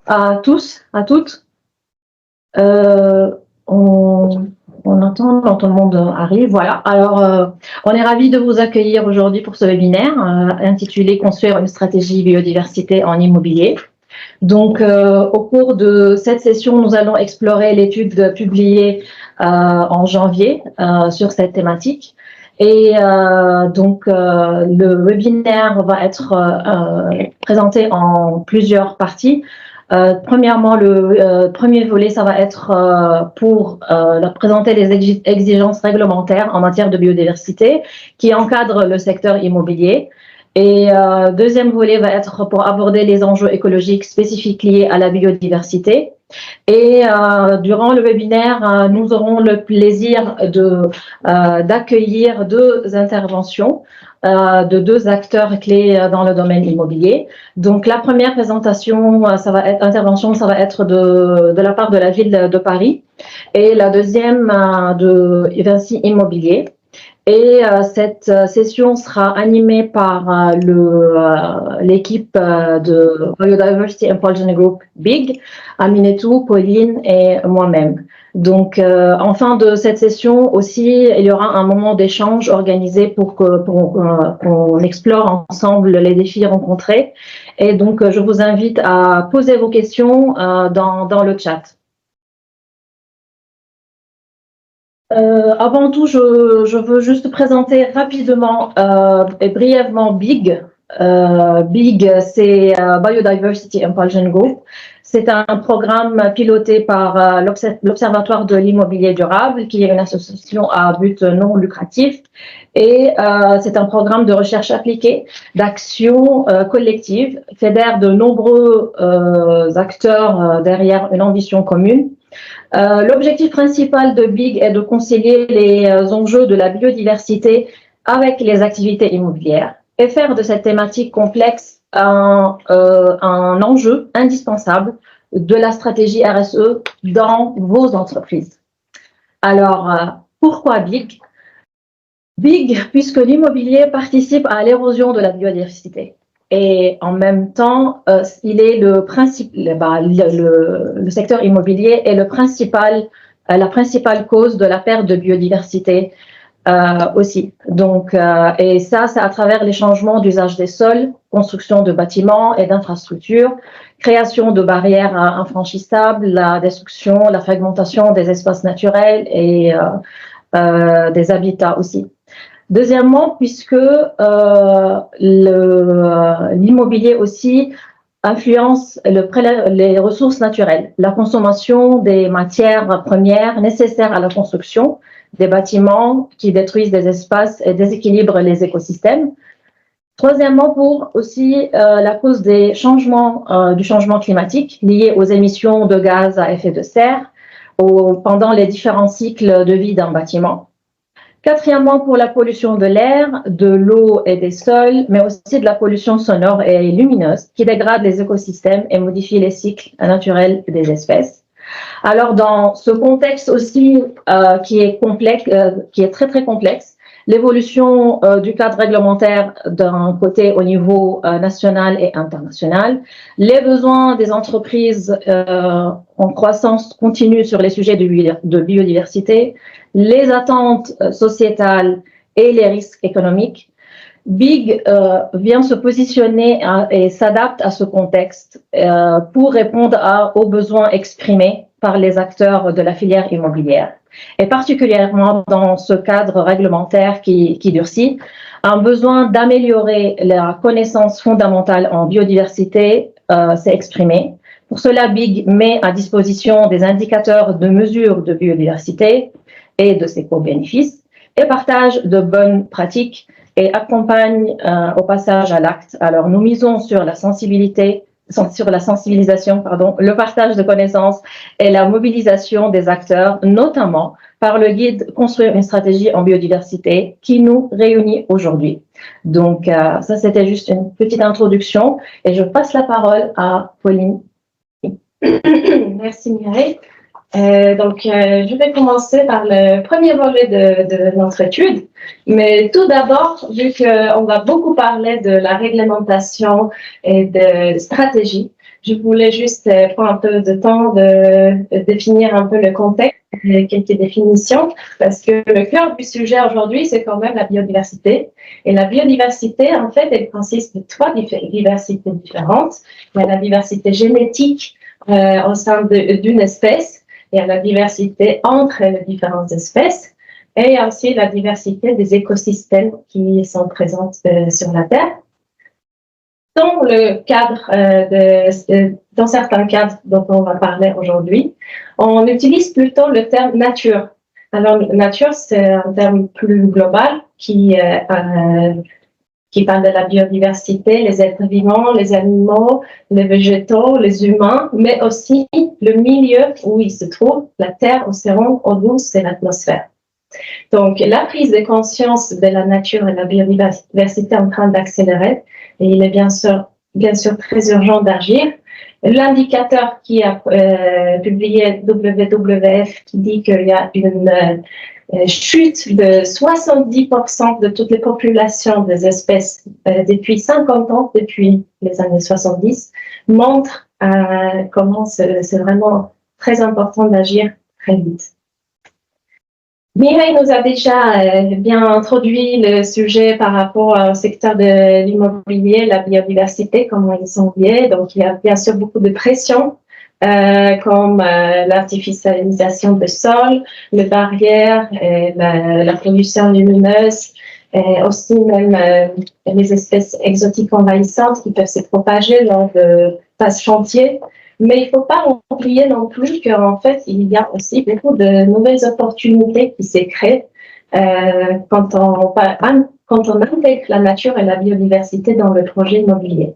À tous, à toutes. On entend quand tout le monde arrive. Voilà. Alors, on est ravis de vous accueillir aujourd'hui pour ce webinaire intitulé Construire une stratégie biodiversité en immobilier. Donc, au cours de cette session, nous allons explorer l'étude publiée en janvier sur cette thématique. Et le webinaire va être présenté en plusieurs parties. Premièrement, le premier volet, ça va être pour présenter les exigences réglementaires en matière de biodiversité qui encadrent le secteur immobilier. Et deuxième volet va être pour aborder les enjeux écologiques spécifiques liés à la biodiversité. Et durant le webinaire, nous aurons le plaisir d'accueillir deux interventions de deux acteurs clés dans le domaine immobilier. Donc, la première présentation, intervention, ça va être de la part de la ville de Paris, et la deuxième de Vinci Immobilier. Et cette session sera animée par l'équipe de Biodiversity Impulsion Group BIG, Aminetou, Pauline et moi-même. Donc, en fin de cette session aussi, il y aura un moment d'échange organisé pour qu'on explore ensemble les défis rencontrés. Et donc, je vous invite à poser vos questions dans le chat. Avant tout, je veux juste présenter rapidement et brièvement BIG. BIG, c'est Biodiversity Impulsion Group. C'est un programme piloté par l'Observatoire de l'immobilier durable, qui est une association à but non lucratif. Et c'est un programme de recherche appliquée, d'action collective, fédère de nombreux acteurs derrière une ambition commune. L'objectif principal de BIG est de concilier les enjeux de la biodiversité avec les activités immobilières et faire de cette thématique complexe un enjeu indispensable de la stratégie RSE dans vos entreprises. Alors, pourquoi BIG? BIG, puisque l'immobilier participe à l'érosion de la biodiversité. Et en même temps, il est le secteur immobilier est la principale cause de la perte de biodiversité aussi. Donc, et ça, c'est à travers les changements d'usage des sols, construction de bâtiments et d'infrastructures, création de barrières infranchissables, la destruction, la fragmentation des espaces naturels et des habitats aussi. Deuxièmement, puisque l'immobilier aussi influence les ressources naturelles, la consommation des matières premières nécessaires à la construction, des bâtiments qui détruisent des espaces et déséquilibrent les écosystèmes. Troisièmement, pour aussi la cause du changement climatique lié aux émissions de gaz à effet de serre pendant les différents cycles de vie d'un bâtiment. Quatrièmement, pour la pollution de l'air, de l'eau et des sols, mais aussi de la pollution sonore et lumineuse qui dégrade les écosystèmes et modifie les cycles naturels des espèces. Alors, dans ce contexte aussi qui est complexe, qui est très complexe, l'évolution du cadre réglementaire d'un côté au niveau national et international, les besoins des entreprises en croissance continue sur les sujets de biodiversité, les attentes sociétales et les risques économiques, BIG vient se positionner et s'adapte à ce contexte pour répondre aux besoins exprimés par les acteurs de la filière immobilière. Et particulièrement dans ce cadre réglementaire qui durcit, un besoin d'améliorer la connaissance fondamentale en biodiversité s'est exprimé. Pour cela, BIG met à disposition des indicateurs de mesure de biodiversité et de ses co-bénéfices et partage de bonnes pratiques et accompagne au passage à l'acte. Alors, nous misons sur la sensibilisation, le partage de connaissances et la mobilisation des acteurs, notamment par le guide Construire une stratégie en biodiversité qui nous réunit aujourd'hui. Donc, ça, c'était juste une petite introduction et je passe la parole à Pauline. Merci Mireille. Je vais commencer par le premier volet de notre étude. Mais tout d'abord, vu qu'on va beaucoup parler de la réglementation et de stratégie, je voulais juste prendre un peu de temps de définir un peu le contexte, quelques définitions, parce que le cœur du sujet aujourd'hui, c'est quand même la biodiversité. Et la biodiversité, en fait, elle consiste de trois diversités différentes. Il y a la diversité génétique au sein d'une espèce, il y a la diversité entre les différentes espèces, et il y a aussi la diversité des écosystèmes qui sont présents sur la Terre. Dans le cadre dans certains cadres dont on va parler aujourd'hui, on utilise plutôt le terme nature. Alors, nature, c'est un terme plus global qui parle de la biodiversité, les êtres vivants, les animaux, les végétaux, les humains, mais aussi le milieu où ils se trouvent, la terre, l'océan, l'eau douce et l'atmosphère. Donc, la prise de conscience de la nature et de la biodiversité est en train d'accélérer et il est bien sûr très urgent d'agir. L'indicateur qui a publié WWF qui dit qu'il y a une chute de 70% de toutes les populations des espèces depuis 50 ans, depuis les années 70, montre comment c'est vraiment très important d'agir très vite. Mireille nous a déjà bien introduit le sujet par rapport au secteur de l'immobilier, la biodiversité, comment ils sont liés. Donc, il y a bien sûr beaucoup de pression, comme l'artificialisation des sols, les barrières, la pollution lumineuse, et aussi même les espèces exotiques envahissantes qui peuvent se propager lors de phases chantiers. Mais il ne faut pas oublier non plus qu'en fait, il y a aussi beaucoup de nouvelles opportunités qui se créent quand on intègre la nature et la biodiversité dans le projet immobilier.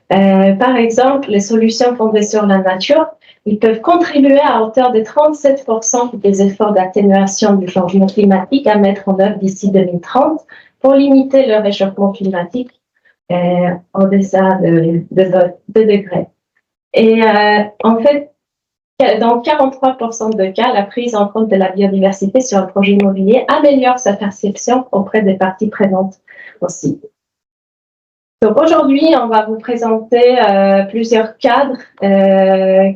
Par exemple, les solutions fondées sur la nature, ils peuvent contribuer à hauteur de 37% des efforts d'atténuation du changement climatique à mettre en œuvre d'ici 2030 pour limiter le réchauffement climatique au-delà de 2 degrés. Et en fait, dans 43% de cas, la prise en compte de la biodiversité sur un projet immobilier améliore sa perception auprès des parties prenantes aussi. Donc aujourd'hui, on va vous présenter plusieurs cadres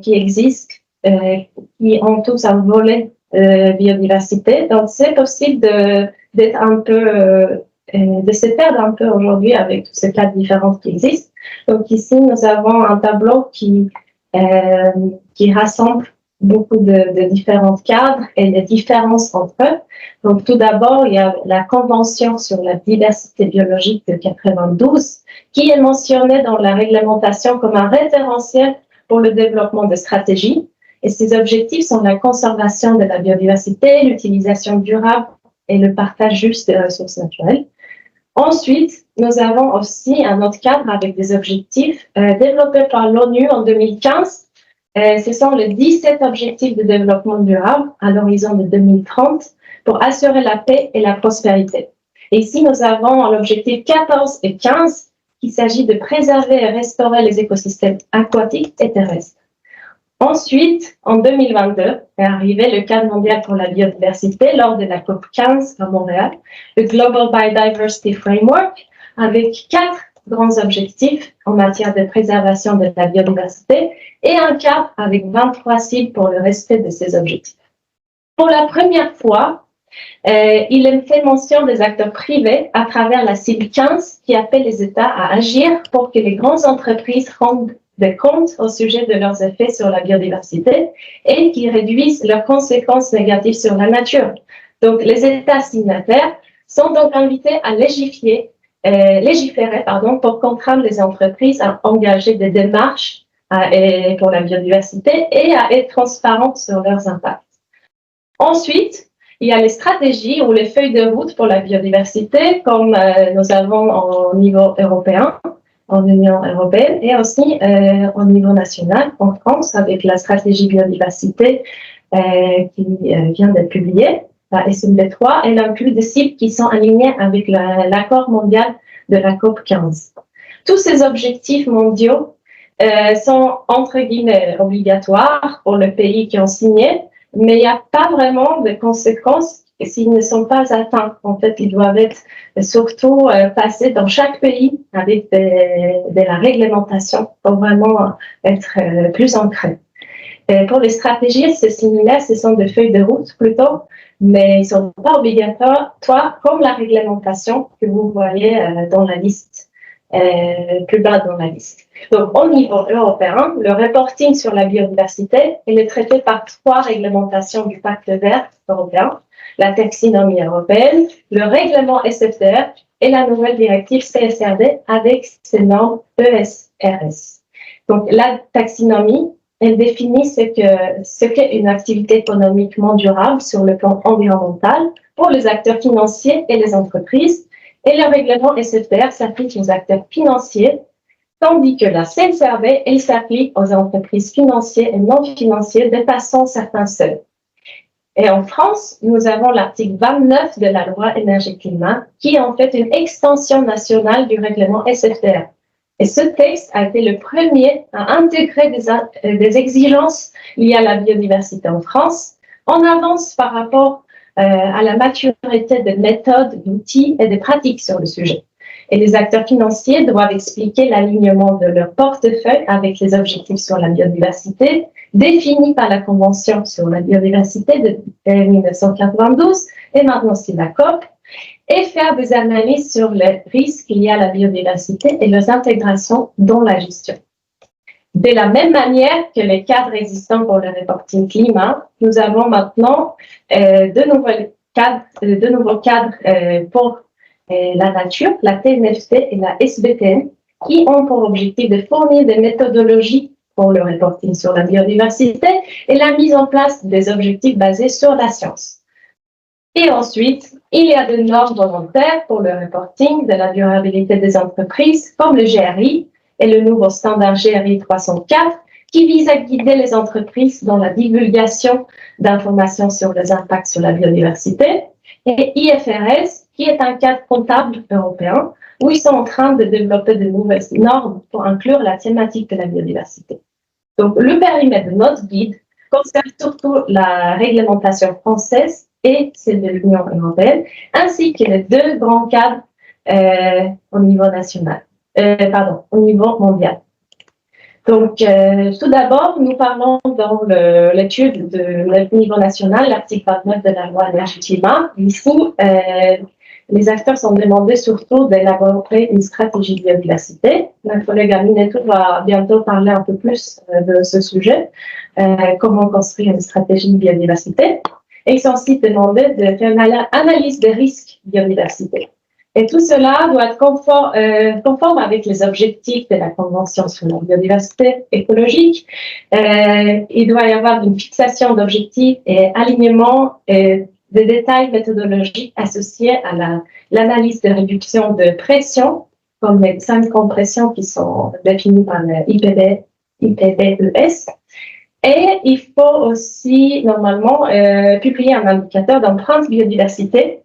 qui existent, qui ont tous un volet biodiversité. Donc c'est possible d'être un peu de se perdre un peu aujourd'hui avec tous ces cadres différents qui existent. Donc ici, nous avons un tableau qui rassemble beaucoup de différents cadres et les différences entre eux. Donc tout d'abord, il y a la Convention sur la diversité biologique de 92 qui est mentionnée dans la réglementation comme un référentiel pour le développement de stratégies. Et ses objectifs sont la conservation de la biodiversité, l'utilisation durable et le partage juste des ressources naturelles. Ensuite, nous avons aussi un autre cadre avec des objectifs développés par l'ONU en 2015. Ce sont les 17 objectifs de développement durable à l'horizon de 2030 pour assurer la paix et la prospérité. Et ici, nous avons l'objectif 14 et 15 qu'il s'agit de préserver et restaurer les écosystèmes aquatiques et terrestres. Ensuite, en 2022, est arrivé le cadre mondial pour la biodiversité lors de la COP 15 à Montréal, le Global Biodiversity Framework, avec 4 grands objectifs en matière de préservation de la biodiversité et un cadre avec 23 cibles pour le respect de ces objectifs. Pour la première fois, il est fait mention des acteurs privés à travers la cible 15 qui appelle les États à agir pour que les grandes entreprises rendent des comptes au sujet de leurs effets sur la biodiversité et qui réduisent leurs conséquences négatives sur la nature. Donc, les États signataires sont donc invités à légiférer pour contraindre les entreprises à engager des démarches pour la biodiversité et à être transparentes sur leurs impacts. Ensuite, il y a les stratégies ou les feuilles de route pour la biodiversité, comme nous avons au niveau européen, en Union européenne, et aussi au niveau national, en France, avec la stratégie biodiversité qui vient d'être publiée, la SMB3, elle inclut des cibles qui sont alignées avec l'accord mondial de la COP 15. Tous ces objectifs mondiaux sont, entre guillemets, obligatoires pour les pays qui ont signé, mais il n'y a pas vraiment de conséquences s'ils ne sont pas atteints, en fait, ils doivent être surtout passés dans chaque pays avec de la réglementation pour vraiment être plus ancrés. Pour les stratégies, c'est similaire, ce sont des feuilles de route plutôt, mais ils ne sont pas obligatoires, comme la réglementation que vous voyez dans la liste, plus bas dans la liste. Donc, au niveau européen, le reporting sur la biodiversité est traité par 3 réglementations du Pacte vert européen, la taxinomie européenne, le règlement SFDR et la nouvelle directive CSRD avec ses normes ESRS. Donc, la taxinomie, elle définit ce qu'est une activité économiquement durable sur le plan environnemental pour les acteurs financiers et les entreprises. Et le règlement SFDR s'applique aux acteurs financiers, tandis que la CSRD, elle s'applique aux entreprises financières et non financières dépassant certains seuils. Et en France, nous avons l'article 29 de la loi énergie-climat, qui est en fait une extension nationale du règlement SFDR. Et ce texte a été le premier à intégrer des exigences liées à la biodiversité en France, en avance par rapport à la maturité des méthodes, d'outils et des pratiques sur le sujet. Et les acteurs financiers doivent expliquer l'alignement de leur portefeuille avec les objectifs sur la biodiversité définis par la Convention sur la biodiversité de 1992 et maintenant c'est la COP, et faire des analyses sur les risques liés à la biodiversité et leurs intégrations dans la gestion. De la même manière que les cadres existants pour le reporting climat, nous avons maintenant de nouveaux cadres pour la nature, la TNFD et la SBTN, qui ont pour objectif de fournir des méthodologies pour le reporting sur la biodiversité et la mise en place des objectifs basés sur la science. Et ensuite, il y a des normes volontaires pour le reporting de la durabilité des entreprises, comme le GRI et le nouveau standard GRI 304, qui vise à guider les entreprises dans la divulgation d'informations sur les impacts sur la biodiversité, et IFRS, qui est un cadre comptable européen, où ils sont en train de développer de nouvelles normes pour inclure la thématique de la biodiversité. Donc, le périmètre de notre guide concerne surtout la réglementation française et celle de l'Union européenne, ainsi que les 2 grands cadres au niveau national, au niveau mondial. Donc, tout d'abord, nous parlons dans l'étude de niveau national, l'article 29 de la loi énergie-climat. Ici, les acteurs sont demandés surtout d'élaborer une stratégie de biodiversité. Ma collègue Aminetou va bientôt parler un peu plus de ce sujet, comment construire une stratégie de biodiversité. Et ils sont aussi demandés de faire une analyse des risques de biodiversité. Et tout cela doit être conforme avec les objectifs de la Convention sur la biodiversité écologique. Il doit y avoir une fixation d'objectifs et alignement et des détails méthodologiques associés à l'analyse de réduction de pression, comme les 5 compressions qui sont définies par le IPBES. Et il faut aussi, normalement, publier un indicateur d'empreinte biodiversité,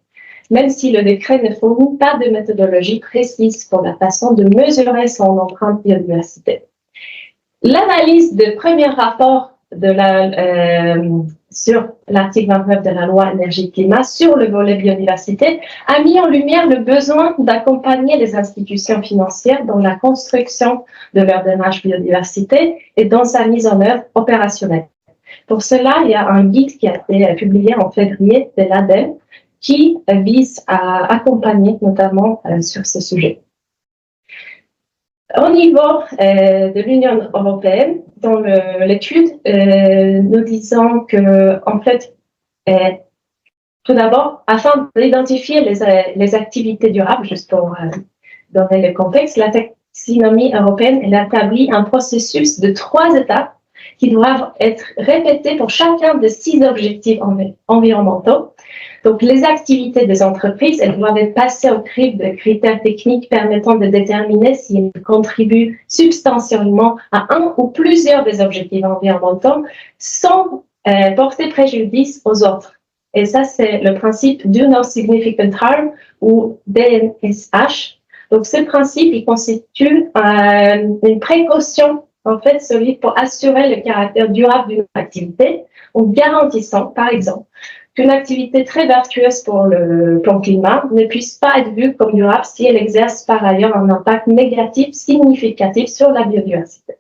même si le décret ne fournit pas de méthodologie précise pour la façon de mesurer son empreinte biodiversité. L'analyse de premier rapport sur l'article 29 de la loi énergie-climat sur le volet biodiversité a mis en lumière le besoin d'accompagner les institutions financières dans la construction de leur démarche biodiversité et dans sa mise en œuvre opérationnelle. Pour cela, il y a un guide qui a été publié en février de l'ADEME qui vise à accompagner notamment sur ce sujet. Au niveau de l'Union européenne, dans l'étude, nous disons que, en fait, tout d'abord, afin d'identifier les activités durables, juste pour donner le contexte, la taxinomie européenne elle établit un processus de 3 étapes qui doivent être répétées pour chacun des 6 objectifs environnementaux. Donc, les activités des entreprises, elles doivent être passées au crible de critères techniques permettant de déterminer si elles contribuent substantiellement à un ou plusieurs des objectifs environnementaux sans porter préjudice aux autres. Et ça, c'est le principe Do No Significant Harm ou DNSH. Donc, ce principe, il constitue une précaution en fait, celui pour assurer le caractère durable d'une activité, en garantissant, par exemple, qu'une activité très vertueuse pour le plan climat ne puisse pas être vue comme durable si elle exerce par ailleurs un impact négatif significatif sur la biodiversité.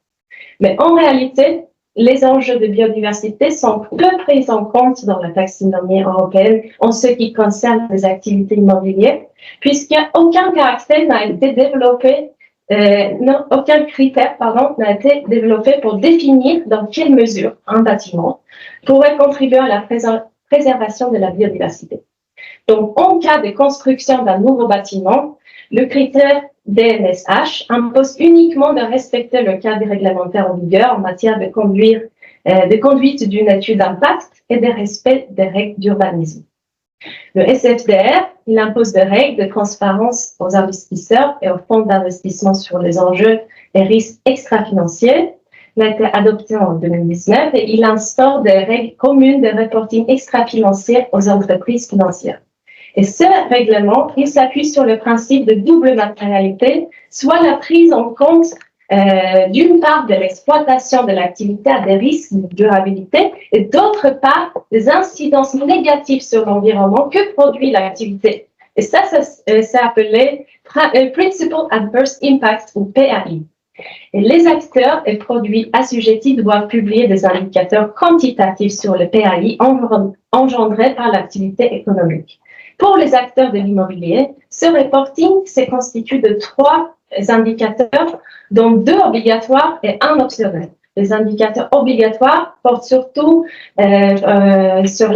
Mais en réalité, les enjeux de biodiversité sont peu pris en compte dans la taxonomie européenne en ce qui concerne les activités immobilières, puisqu'aucun caractère n'a été développé, aucun critère n'a été développé pour définir dans quelle mesure un bâtiment pourrait contribuer à la préservation de la biodiversité. Donc, en cas de construction d'un nouveau bâtiment, le critère DNSH impose uniquement de respecter le cadre réglementaire en vigueur en matière de conduite d'une étude d'impact et de respect des règles d'urbanisme. Le SFDR, il impose des règles de transparence aux investisseurs et aux fonds d'investissement sur les enjeux et risques extra-financiers. Il a été adopté en 2019 et il instaure des règles communes de reporting extra-financier aux entreprises financières. Et ce règlement, il s'appuie sur le principe de double matérialité, soit la prise en compte d'une part de l'exploitation de l'activité à des risques de durabilité et d'autre part des incidences négatives sur l'environnement que produit l'activité. Et ça c'est appelé Principal Adverse Impact ou PAI. Et les acteurs et produits assujettis doivent publier des indicateurs quantitatifs sur le PAI engendré par l'activité économique. Pour les acteurs de l'immobilier, ce reporting se constitue de 3 indicateurs, dont 2 obligatoires et 1 optionnel. Les indicateurs obligatoires portent surtout sur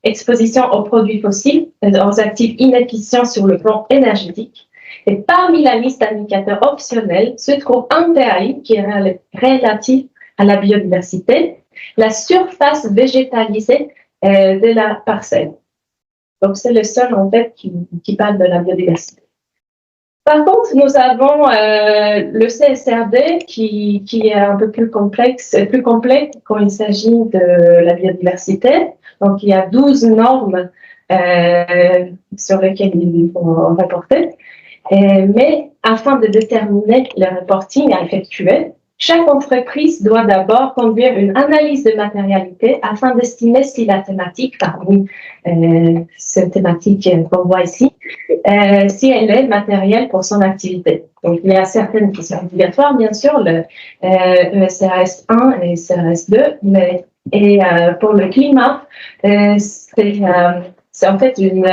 l'exposition aux produits fossiles, aux actifs inefficients sur le plan énergétique. Et parmi la liste d'indicateurs optionnels se trouve un PAI qui est relatif à la biodiversité, la surface végétalisée de la parcelle. Donc, c'est le seul, en fait, qui parle de la biodiversité. Par contre, nous avons le CSRD qui est un peu plus complet quand il s'agit de la biodiversité. Donc, il y a 12 normes sur lesquelles il faut reporter. Mais afin de déterminer le reporting à effectuer, chaque entreprise doit d'abord conduire une analyse de matérialité afin d'estimer si la thématique, parmi ces thématiques qu'on voit ici, si elle est matérielle pour son activité. Donc, il y a certaines qui sont obligatoires, bien sûr, le ESRS 1 et ESRS 2, et pour le climat, c'est en fait une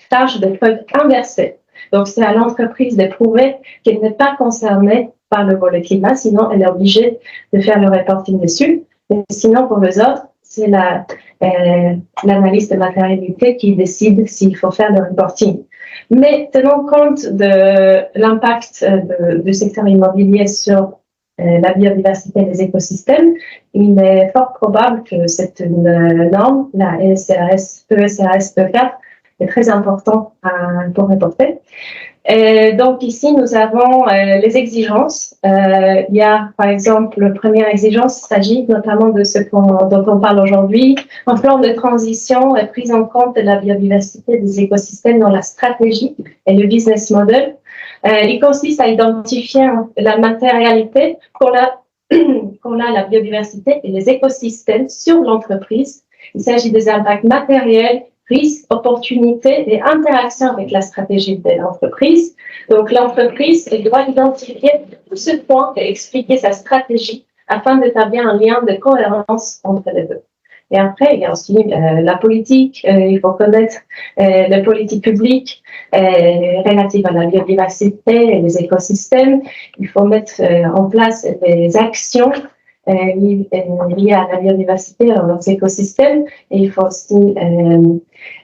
tâche de preuve inversée. Donc, c'est à l'entreprise de prouver qu'elle n'est pas concernée par le volet climat, sinon elle est obligée de faire le reporting dessus. Mais sinon, pour les autres, c'est l'analyse de matérialité qui décide s'il faut faire le reporting. Mais tenant compte de l'impact du secteur immobilier sur la biodiversité des écosystèmes, il est fort probable que cette norme, la ESRS 4, est très important pour reporter. Donc ici, nous avons les exigences. Il y a, par exemple, la première exigence, il s'agit notamment de ce dont on parle aujourd'hui, un plan de transition et prise en compte de la biodiversité des écosystèmes dans la stratégie et le business model. Il consiste à identifier la matérialité qu'on a la biodiversité et les écosystèmes sur l'entreprise. Il s'agit des impacts matériels, risques, opportunités et interactions avec la stratégie de l'entreprise. Donc, l'entreprise doit identifier tous ces points et expliquer sa stratégie afin d'établir un lien de cohérence entre les deux. Et après, il y a aussi la politique. Il faut connaître les politiques publiques relatives à la biodiversité et les écosystèmes. Il faut mettre en place des actions liées à la biodiversité aux écosystèmes. Et il faut aussi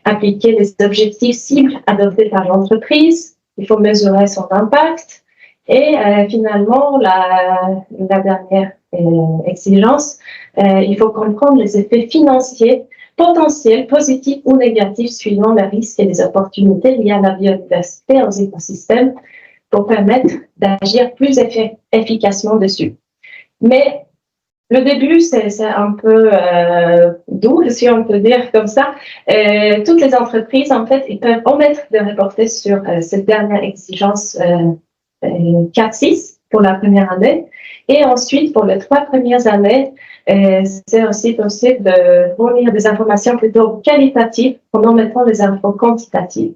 appliquer les objectifs cibles adoptés par l'entreprise. Il faut mesurer son impact. Et finalement, la dernière exigence, il faut comprendre les effets financiers potentiels, positifs ou négatifs, suivant les risques et les opportunités liées à la biodiversité aux écosystèmes pour permettre d'agir plus efficacement dessus. Mais le début, c'est un peu doux, si on peut dire comme ça. Toutes les entreprises, en fait, ils peuvent omettre de reporter sur cette dernière exigence 4-6 pour la première année. Et ensuite, pour les 3 premières années, c'est aussi possible de fournir des informations plutôt qualitatives en omettant des infos quantitatives.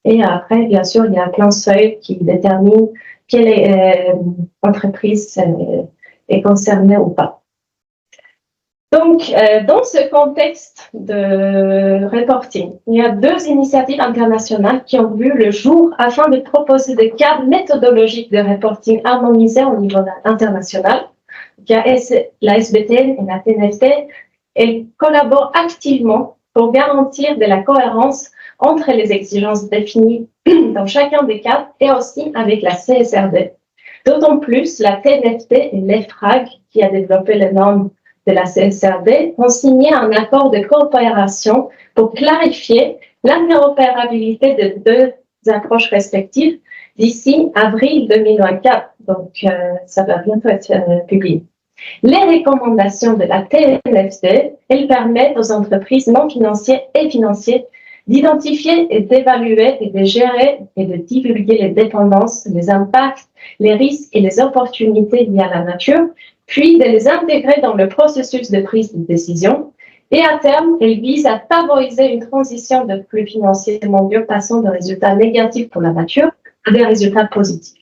Et après, bien sûr, il y a un plan seuil qui détermine quelle entreprise est concernée ou pas. Donc, dans ce contexte de reporting, il y a 2 initiatives internationales qui ont vu le jour afin de proposer des cadres méthodologiques de reporting harmonisés au niveau international. Il y a la SBTN et la TNFD. Elles collaborent activement pour garantir de la cohérence entre les exigences définies dans chacun des cadres et aussi avec la CSRD. D'autant plus, la TNFD et l'EFRAG, qui a développé les normes de la CSRD, ont signé un accord de coopération pour clarifier l'interopérabilité de 2 approches respectives d'ici avril 2024. Donc, ça va bientôt être publié. Les recommandations de la TNFD, elles permettent aux entreprises non financières et financières d'identifier et d'évaluer et de gérer et de divulguer les dépendances, les impacts, les risques et les opportunités liées à la nature, puis de les intégrer dans le processus de prise de décision. Et à terme, elle vise à favoriser une transition de flux financiers mondiaux passant de résultats négatifs pour la nature à des résultats positifs.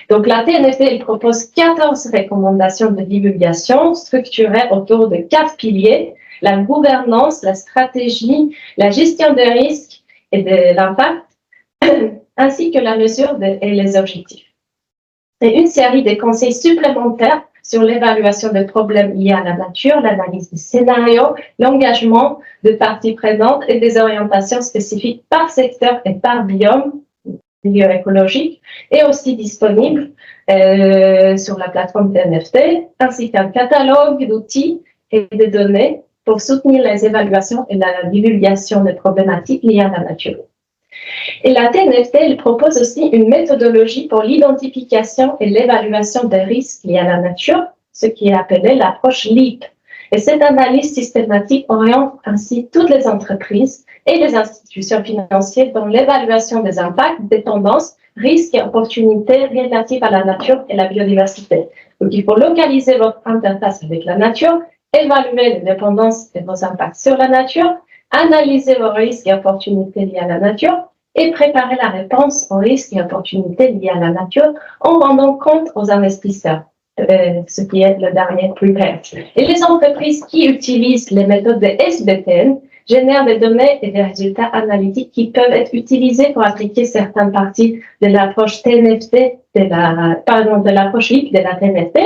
Donc, la TNFD, elle propose 14 recommandations de divulgation structurées autour de 4 piliers: la gouvernance, la stratégie, la gestion des risques et de l'impact, ainsi que la mesure et les objectifs. Et une série de conseils supplémentaires sur l'évaluation des problèmes liés à la nature, l'analyse des scénarios, l'engagement de parties prenantes et des orientations spécifiques par secteur et par biome, milieu écologique, est aussi disponible sur la plateforme TNFD, ainsi qu'un catalogue d'outils et de données pour soutenir les évaluations et la divulgation des problématiques liées à la nature. Et la TNFD, elle propose aussi une méthodologie pour l'identification et l'évaluation des risques liés à la nature, ce qui est appelé l'approche LEAP. Et cette analyse systématique oriente ainsi toutes les entreprises et les institutions financières dans l'évaluation des impacts, des tendances, risques et opportunités relatives à la nature et la biodiversité. Donc, il faut localiser votre interface avec la nature, évaluer les dépendances et vos impacts sur la nature, analyser vos risques et opportunités liés à la nature et préparer la réponse aux risques et opportunités liés à la nature en rendant compte aux investisseurs, ce qui est le dernier plus bref. Et les entreprises qui utilisent les méthodes de SBTN génèrent des données et des résultats analytiques qui peuvent être utilisés pour appliquer certaines parties de l'approche TNFD, de l'approche LEAP de la TNFD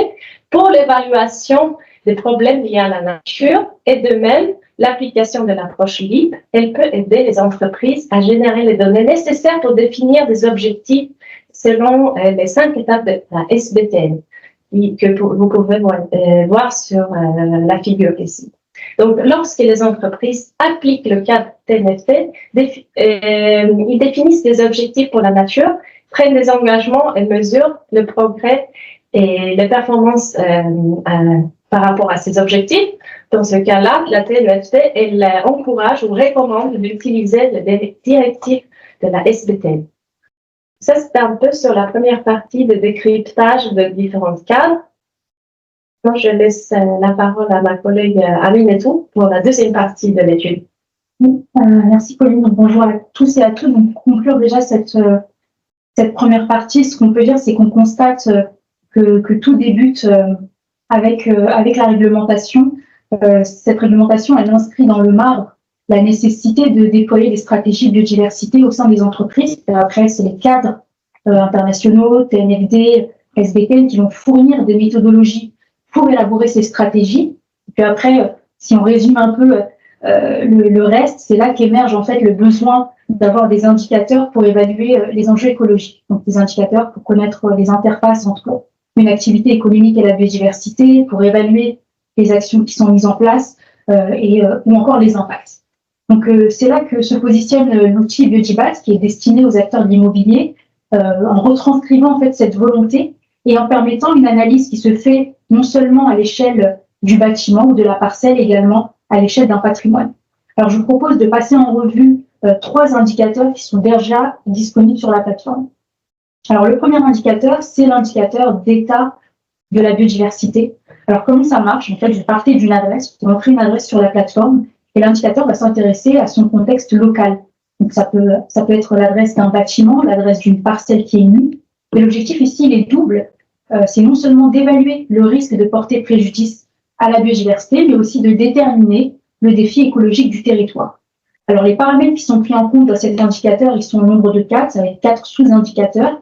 pour l'évaluation des problèmes liés à la nature. Et de même, l'application de l'approche LEAP, elle peut aider les entreprises à générer les données nécessaires pour définir des objectifs selon les 5 étapes de la SBTN que vous pouvez voir sur la figure ici. Donc, lorsque les entreprises appliquent le cadre TNFD, ils définissent des objectifs pour la nature, prennent des engagements et mesurent le progrès et les performances par rapport à ces objectifs. Dans ce cas-là, la TNFD, elle encourage ou recommande d'utiliser les directives de la SBTN. Ça, c'est un peu sur la première partie de décryptage de différents cadres. Moi, je laisse la parole à ma collègue Aminetou pour la deuxième partie de l'étude. Merci Pauline. Donc, bonjour à tous et à toutes. Donc, pour conclure déjà cette première partie, ce qu'on peut dire, c'est qu'on constate que tout débute avec la réglementation. Cette réglementation, elle inscrit dans le marbre la nécessité de déployer des stratégies de biodiversité au sein des entreprises. Après, c'est les cadres internationaux, TNFD, SBTN, qui vont fournir des méthodologies pour élaborer ces stratégies. Et puis après, si on résume un peu le reste, c'est là qu'émerge en fait le besoin d'avoir des indicateurs pour évaluer les enjeux écologiques. Donc des indicateurs pour connaître les interfaces entre une activité économique et la biodiversité, pour évaluer les actions qui sont mises en place ou encore les impacts. Donc c'est là que se positionne l'outil BioGBAT, qui est destiné aux acteurs de l'immobilier, en retranscrivant en fait cette volonté et en permettant une analyse qui se fait non seulement à l'échelle du bâtiment ou de la parcelle, également à l'échelle d'un patrimoine. Alors je vous propose de passer en revue 3 indicateurs qui sont déjà disponibles sur la plateforme. Alors le premier indicateur, c'est l'indicateur d'état de la biodiversité. Alors, comment ça marche? En fait, vous partez d'une adresse, vous entrez une adresse sur la plateforme et l'indicateur va s'intéresser à son contexte local. Donc, ça peut être l'adresse d'un bâtiment, l'adresse d'une parcelle qui est nue. Et l'objectif ici, il est double. C'est non seulement d'évaluer le risque de porter préjudice à la biodiversité, mais aussi de déterminer le défi écologique du territoire. Alors, les paramètres qui sont pris en compte dans cet indicateur, ils sont au nombre de 4, ça va être 4 sous-indicateurs.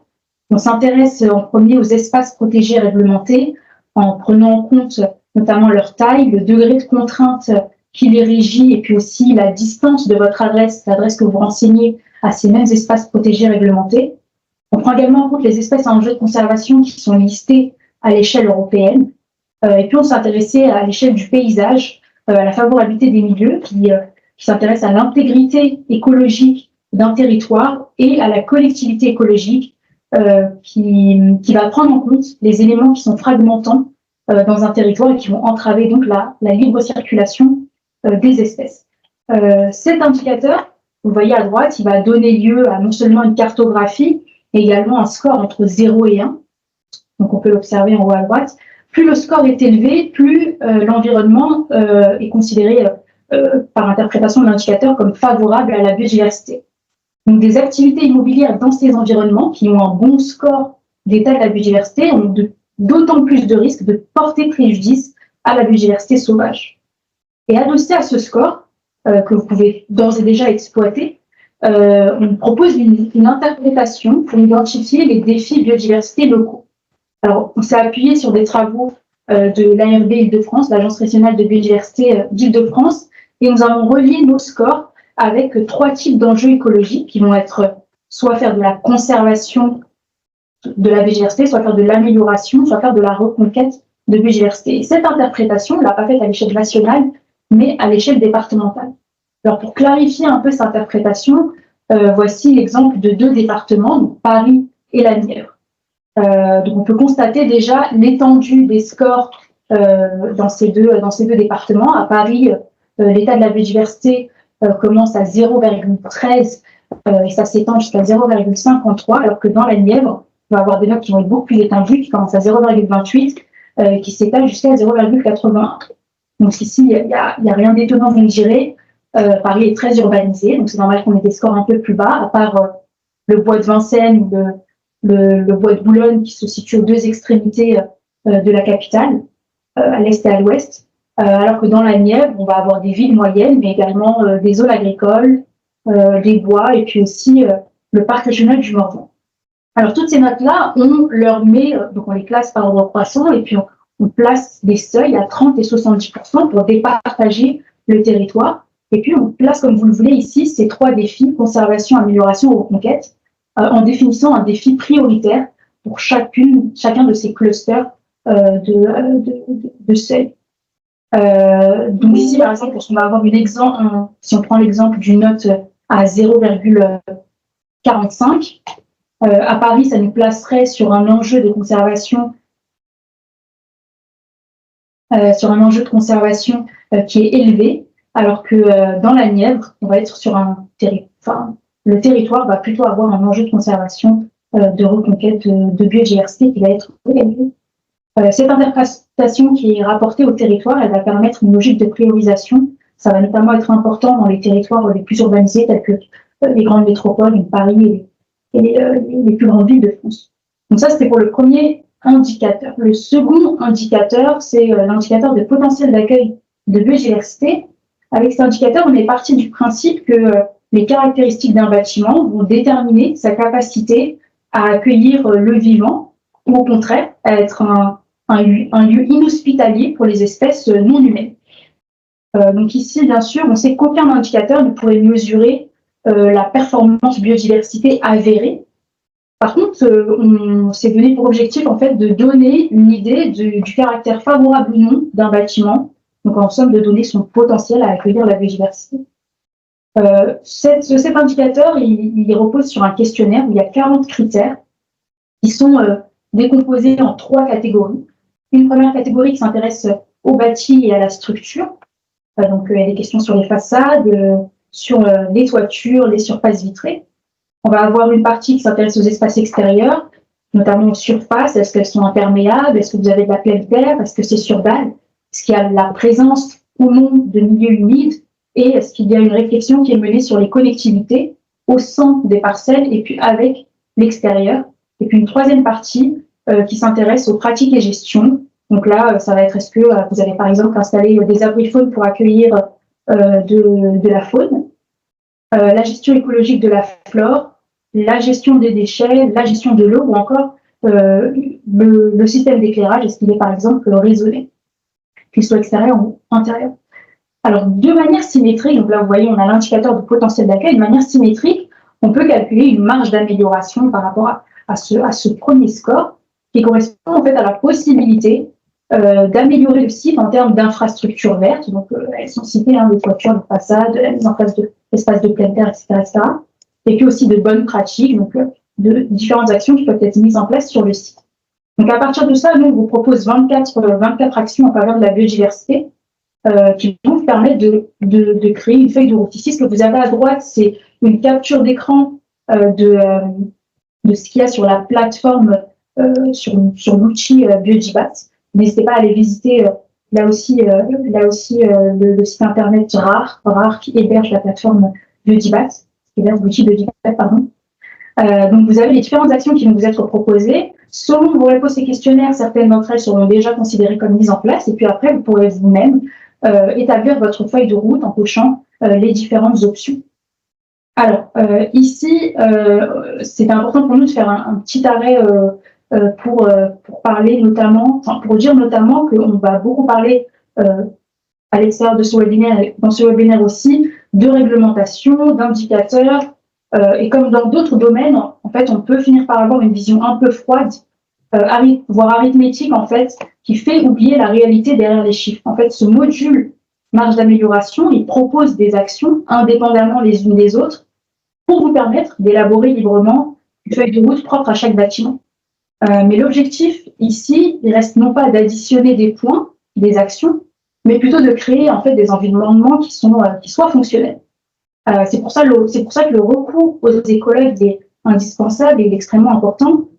On s'intéresse en premier aux espaces protégés et réglementés, en prenant en compte notamment leur taille, le degré de contrainte qui les régit, et puis aussi la distance de votre adresse, l'adresse que vous renseignez à ces mêmes espaces protégés et réglementés. On prend également en compte les espèces en enjeu de conservation qui sont listées à l'échelle européenne. Et puis on s'intéressait à l'échelle du paysage, à la favorabilité des milieux, qui s'intéresse à l'intégrité écologique d'un territoire et à la collectivité écologique qui va prendre en compte les éléments qui sont fragmentants dans un territoire et qui vont entraver donc la libre circulation des espèces. Cet indicateur, vous voyez à droite, il va donner lieu à non seulement une cartographie, mais également un score entre 0 et 1. Donc on peut l'observer en haut à droite. Plus le score est élevé, plus l'environnement est considéré par interprétation de l'indicateur comme favorable à la biodiversité. Donc des activités immobilières dans ces environnements qui ont un bon score d'état de la biodiversité ont d'autant plus de risques de porter préjudice à la biodiversité sauvage. Et adossé à ce score, que vous pouvez d'ores et déjà exploiter, on propose une interprétation pour identifier les défis biodiversité locaux. Alors, on s'est appuyé sur des travaux de l'ARB Île-de-France, l'Agence régionale de biodiversité d'Île-de-France, et nous avons relié nos scores avec 3 types d'enjeux écologiques qui vont être soit faire de la conservation de la biodiversité, soit faire de l'amélioration, soit faire de la reconquête de biodiversité. Et cette interprétation, on ne l'a pas faite à l'échelle nationale, mais à l'échelle départementale. Alors, pour clarifier un peu cette interprétation, voici l'exemple de 2 départements, donc Paris et la Nièvre. Donc, on peut constater déjà l'étendue des scores dans ces deux départements. À Paris, l'état de la biodiversité commence à 0,13 et ça s'étend jusqu'à 0,53, alors que dans la Nièvre, on va avoir des notes qui vont être beaucoup plus étendues, qui commencent à 0,28, qui s'étalent jusqu'à 0,81. Donc ici, il n'y a rien d'étonnant, vous me direz. Paris est très urbanisé, donc c'est normal qu'on ait des scores un peu plus bas, à part le bois de Vincennes ou le bois de Boulogne qui se situe aux 2 extrémités de la capitale, à l'est et à l'ouest. Alors que dans la Nièvre, on va avoir des villes moyennes, mais également des zones agricoles, des bois, et puis aussi le parc régional du Morvan. Alors toutes ces notes-là, on leur met, donc on les classe par ordre croissant, et puis on place des seuils à 30 et 70% pour départager le territoire. Et puis on place, comme vous le voulez ici, ces 3 défis, conservation, amélioration ou reconquête, en définissant un défi prioritaire pour chacun de ces clusters de seuils. Donc ici, par exemple, on va avoir si on prend l'exemple d'une note à 0,45, à Paris, ça nous placerait sur un enjeu de conservation qui est élevé, alors que dans la Nièvre, on va être sur le territoire va plutôt avoir un enjeu de conservation, de reconquête de biodiversité qui va être élevé. Cette interprétation qui est rapportée au territoire, elle va permettre une logique de priorisation. Ça va notamment être important dans les territoires les plus urbanisés, tels que les grandes métropoles, Paris et les plus grandes villes de France. Donc ça, c'était pour le premier indicateur. Le second indicateur, c'est l'indicateur de potentiel d'accueil de biodiversité. Avec cet indicateur, on est parti du principe que les caractéristiques d'un bâtiment vont déterminer sa capacité à accueillir le vivant, ou au contraire, à être un lieu inhospitalier pour les espèces non humaines. Donc ici, bien sûr, on sait qu'aucun indicateur ne pourrait mesurer la performance biodiversité avérée. Par contre, on s'est donné pour objectif en fait, de donner une idée du caractère favorable ou non d'un bâtiment, donc en somme de donner son potentiel à accueillir la biodiversité. Cet indicateur, il repose sur un questionnaire où il y a 40 critères qui sont décomposés en 3 catégories. Une première catégorie qui s'intéresse au bâti et à la structure. Donc, il y a des questions sur les façades, sur les toitures, les surfaces vitrées. On va avoir une partie qui s'intéresse aux espaces extérieurs, notamment aux surfaces. Est-ce qu'elles sont imperméables? Est-ce que vous avez de la pleine terre? Est-ce que c'est sur dalle? Est-ce qu'il y a la présence ou non de milieux humides? Et est-ce qu'il y a une réflexion qui est menée sur les connectivités au sein des parcelles et puis avec l'extérieur? Et puis une troisième partie qui s'intéresse aux pratiques et gestion. Donc là, ça va être est-ce que vous allez par exemple installer des abris faunes pour accueillir de la faune, la gestion écologique de la flore, la gestion des déchets, la gestion de l'eau ou encore le système d'éclairage, est-ce qu'il est par exemple raisonné, qu'il soit extérieur ou intérieur. Alors, de manière symétrique, donc là vous voyez, on a l'indicateur de potentiel d'accueil, de manière symétrique, on peut calculer une marge d'amélioration par rapport à ce premier score qui correspond en fait à la possibilité d'améliorer le site en termes d'infrastructures vertes. Donc, elles sont citées, les toitures, les façades, la mise en place d'espaces de pleine terre, etc., etc. Et puis aussi de bonnes pratiques, donc de différentes actions qui peuvent être mises en place sur le site. Donc, à partir de ça, nous, on vous propose 24 actions en faveur de la biodiversité qui vont vous permettre de créer une feuille de route. Ici, ce que vous avez à droite, c'est une capture d'écran de ce qu'il y a sur la plateforme, sur l'outil Biodibat. N'hésitez pas à aller visiter là aussi le site internet RAR qui héberge la plateforme Biodibat, qui héberge l'outil Biodibat, pardon. Donc, vous avez les différentes actions qui vont vous être proposées. Selon vos réponses et questionnaires, certaines d'entre elles seront déjà considérées comme mises en place. Et puis après, vous pourrez vous-même établir votre feuille de route en cochant les différentes options. Alors, ici, c'est important pour nous de faire un petit arrêt pour parler notamment, pour dire notamment qu'on va beaucoup parler à l'extérieur de ce webinaire, dans ce webinaire aussi, de réglementation, d'indicateurs, et comme dans d'autres domaines, en fait, on peut finir par avoir une vision un peu froide, voire arithmétique, en fait, qui fait oublier la réalité derrière les chiffres. En fait, ce module marge d'amélioration, il propose des actions indépendamment les unes des autres pour vous permettre d'élaborer librement une feuille de route propre à chaque bâtiment. Mais l'objectif ici, il reste non pas d'additionner des points, des actions, mais plutôt de créer en fait des environnements qui soient fonctionnels. C'est pour ça que le recours aux écologues est indispensable et extrêmement important.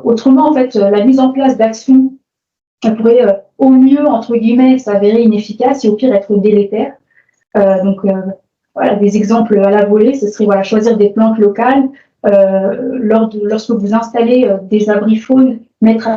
Autrement, en fait, la mise en place d'actions pourrait au mieux, entre guillemets, s'avérer inefficace et au pire être délétère. Voilà, des exemples à la volée, ce serait choisir des plantes locales. Lorsque vous installez des abris faunes, mettre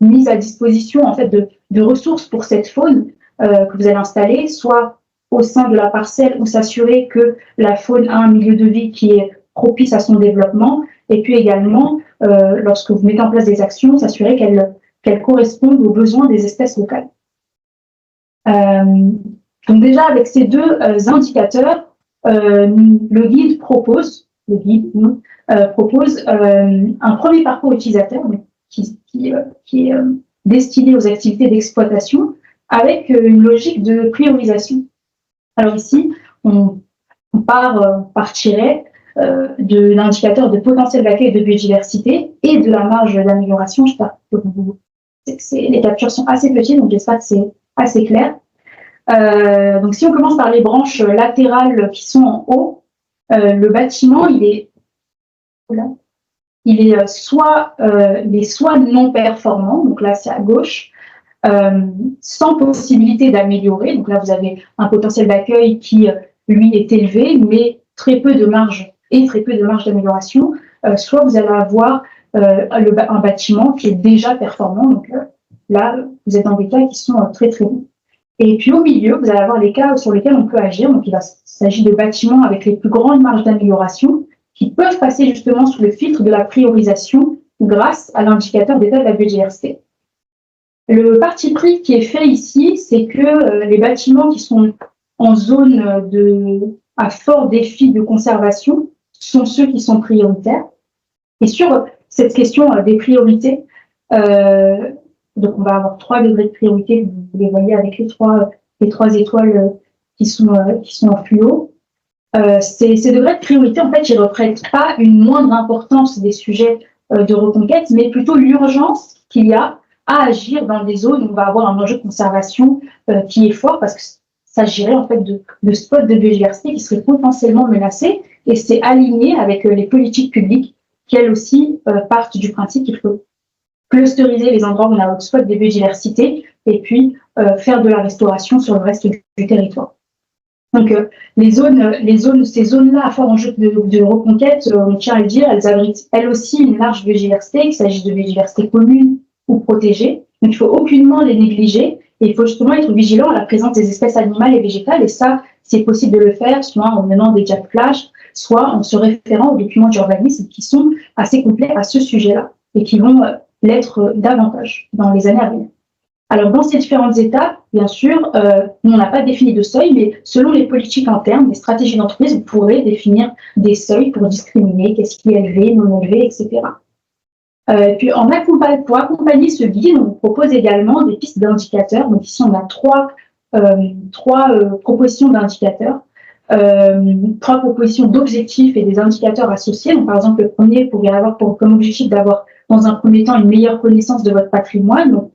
mise à disposition en fait de ressources pour cette faune que vous allez installer, soit au sein de la parcelle ou s'assurer que la faune a un milieu de vie qui est propice à son développement, et puis également, lorsque vous mettez en place des actions, s'assurer qu'elles correspondent aux besoins des espèces locales. Donc déjà, avec ces deux indicateurs, le guide propose un premier parcours utilisateur qui est destiné aux activités d'exploitation avec une logique de priorisation. Alors ici, on partirait de l'indicateur de potentiel d'accueil de biodiversité et de la marge d'amélioration. Je sais que les captures sont assez petites, donc j'espère que c'est assez clair. Donc si on commence par les branches latérales qui sont en haut, le bâtiment, il est soit non performant, donc là c'est à gauche, sans possibilité d'améliorer. Donc là vous avez un potentiel d'accueil qui lui est élevé, mais très peu de marge d'amélioration. Soit vous allez avoir un bâtiment qui est déjà performant. Donc là vous êtes dans des cas qui sont très très bons. Et puis au milieu, vous allez avoir les cas sur lesquels on peut agir. Donc il s'agit de bâtiments avec les plus grandes marges d'amélioration qui peuvent passer justement sous le filtre de la priorisation grâce à l'indicateur d'état de la biodiversité. Le parti pris qui est fait ici, c'est que les bâtiments qui sont en zone à fort défi de conservation sont ceux qui sont prioritaires. Et sur cette question des priorités, donc on va avoir 3 degrés de priorité, vous les voyez avec les trois étoiles qui sont en fluo. Ces degrés de priorité, en fait, ils ne reflètent pas une moindre importance des sujets de reconquête, mais plutôt l'urgence qu'il y a à agir dans des zones où on va avoir un enjeu de conservation qui est fort, parce que s'agirait en fait de spots de biodiversité qui seraient potentiellement menacés, et c'est aligné avec les politiques publiques qui elles aussi partent du principe qu'il faut clusteriser les endroits où on a hotspot des biodiversités et puis faire de la restauration sur le reste du territoire. Donc ces zones-là à fort enjeu de reconquête, on tient à le dire, elles abritent elles aussi une large biodiversité, qu'il s'agisse de biodiversité commune ou protégée. Donc il ne faut aucunement les négliger et il faut justement être vigilant à la présence des espèces animales et végétales, et ça, c'est possible de le faire soit en menant des diag flash, soit en se référant aux documents d'urbanisme qui sont assez complets à ce sujet-là et qui vont l'être davantage dans les années à venir. Alors, dans ces différentes étapes, bien sûr, on n'a pas défini de seuil, mais selon les politiques internes, les stratégies d'entreprise, vous pourrez définir des seuils pour discriminer qu'est-ce qui est élevé, non élevé, etc. Puis, pour accompagner ce guide, on vous propose également des pistes d'indicateurs. Donc, ici, on a trois propositions d'indicateurs, trois propositions d'objectifs et des indicateurs associés. Donc, par exemple, le premier pourrait avoir comme objectif d'avoir, dans un premier temps, une meilleure connaissance de votre patrimoine. Donc,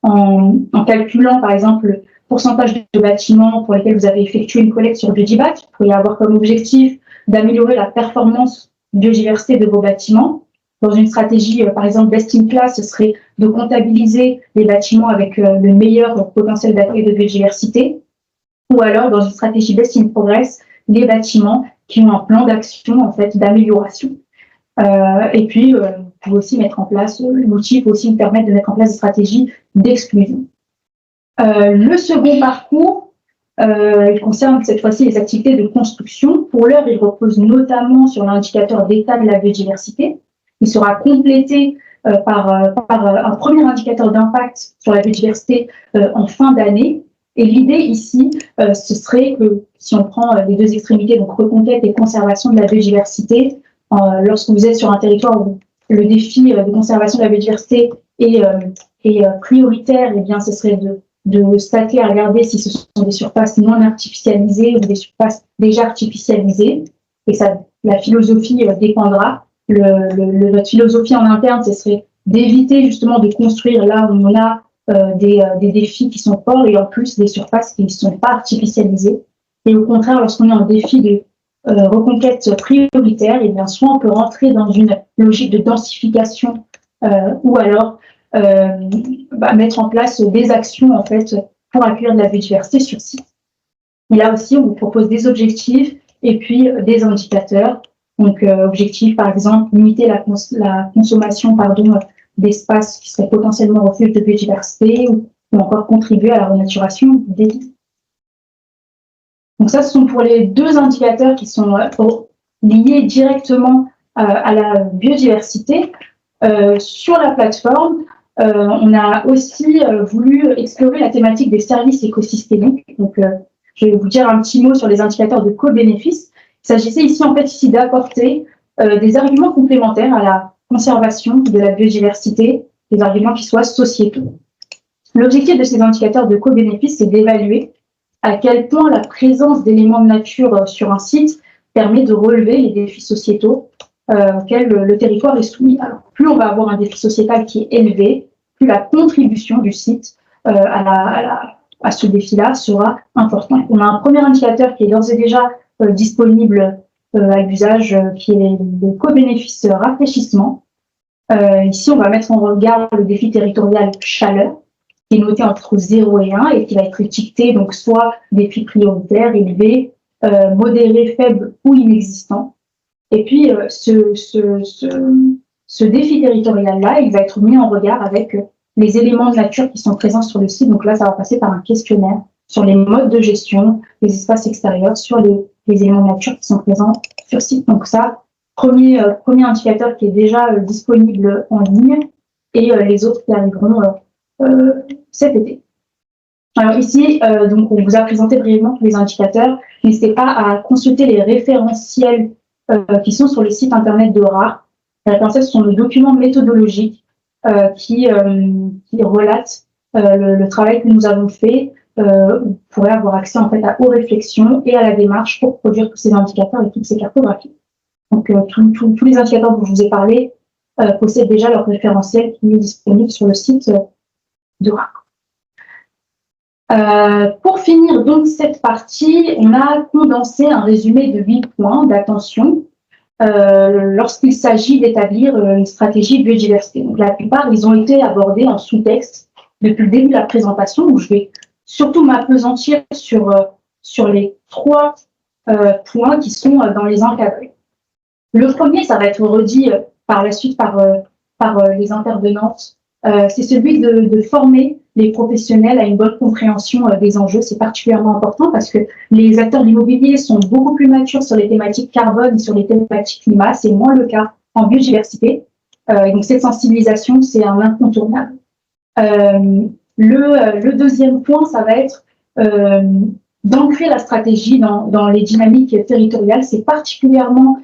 en calculant, par exemple, le pourcentage de bâtiments pour lesquels vous avez effectué une collecte sur Biodibat, vous pourriez avoir comme objectif d'améliorer la performance biodiversité de vos bâtiments. Dans une stratégie, par exemple, best in class, ce serait de comptabiliser les bâtiments avec le meilleur potentiel d'accueil de biodiversité. Ou alors, dans une stratégie best in progress, les bâtiments qui ont un plan d'action, en fait, d'amélioration. Et puis, vous pouvez aussi mettre en place, l'outil peut aussi vous permettre de mettre en place des stratégies d'exclusion. Le second parcours, il concerne cette fois-ci les activités de construction. Pour l'heure, il repose notamment sur l'indicateur d'état de la biodiversité. Il sera complété par un premier indicateur d'impact sur la biodiversité en fin d'année. Et l'idée ici, ce serait que si on prend les deux extrémités, donc reconquête et conservation de la biodiversité, lorsque vous êtes sur un territoire où le défi de conservation de la biodiversité est prioritaire, eh bien, ce serait de statuer à regarder si ce sont des surfaces non artificialisées ou des surfaces déjà artificialisées. Et ça, la philosophie dépendra. Notre philosophie en interne, ce serait d'éviter justement de construire là où on a des défis qui sont forts et en plus des surfaces qui ne sont pas artificialisées. Et au contraire, lorsqu'on est en défi de reconquête prioritaire, et bien soit on peut rentrer dans une logique de densification ou alors mettre en place des actions en fait pour accueillir de la biodiversité sur site. Et là aussi, on vous propose des objectifs et puis des indicateurs. Donc, objectif, par exemple, limiter la consommation d'espaces qui seraient potentiellement refuge de biodiversité ou encore contribuer à la renaturation des villes. Donc ça, ce sont pour les deux indicateurs qui sont liés directement à la biodiversité. Sur la plateforme, on a aussi voulu explorer la thématique des services écosystémiques. Donc, je vais vous dire un petit mot sur les indicateurs de co-bénéfice. Il s'agissait ici, en fait, d'apporter des arguments complémentaires à la conservation de la biodiversité, des arguments qui soient sociétaux. L'objectif de ces indicateurs de co-bénéfice, c'est d'évaluer à quel point la présence d'éléments de nature sur un site permet de relever les défis sociétaux auxquels le territoire est soumis. Alors, plus on va avoir un défi sociétal qui est élevé, plus la contribution du site à ce défi-là sera importante. On a un premier indicateur qui est d'ores et déjà disponible à l'usage, qui est le co-bénéfice rafraîchissement. Ici, on va mettre en regard le défi territorial chaleur, qui est noté entre 0 et 1 et qui va être étiqueté, donc soit défi prioritaire, élevé, modéré, faible ou inexistant. Et puis, ce défi territorial-là, il va être mis en regard avec les éléments de nature qui sont présents sur le site. Donc là, ça va passer par un questionnaire sur les modes de gestion, les espaces extérieurs, sur les éléments de nature qui sont présents sur le site. Donc ça, premier indicateur qui est déjà disponible en ligne et les autres qui arriveront cet été. Alors ici, donc on vous a présenté brièvement tous les indicateurs. N'hésitez pas à consulter les référentiels qui sont sur le site internet de RAR. Les référentiels sont des documents méthodologiques qui relatent le travail que nous avons fait. Vous pourrez avoir accès en fait aux réflexions et à la démarche pour produire tous ces indicateurs et toutes ces cartographies. Donc tous les indicateurs dont je vous ai parlé possèdent déjà leur référentiel qui est disponible sur le site de RAR. Pour finir donc cette partie, on a condensé un résumé de 8 points d'attention lorsqu'il s'agit d'établir une stratégie biodiversité. Donc, la plupart, ils ont été abordés en sous-texte depuis le début de la présentation, où je vais surtout m'appesantir sur les 3 points qui sont dans les encadrés. Le premier, ça va être redit par la suite par les intervenantes, c'est celui de former les professionnels à une bonne compréhension des enjeux. C'est particulièrement important parce que les acteurs de l'immobilier sont beaucoup plus matures sur les thématiques carbone et sur les thématiques climat. C'est moins le cas en biodiversité. Donc cette sensibilisation, c'est un incontournable. Le deuxième point, ça va être d'ancrer la stratégie dans les dynamiques territoriales. C'est particulièrement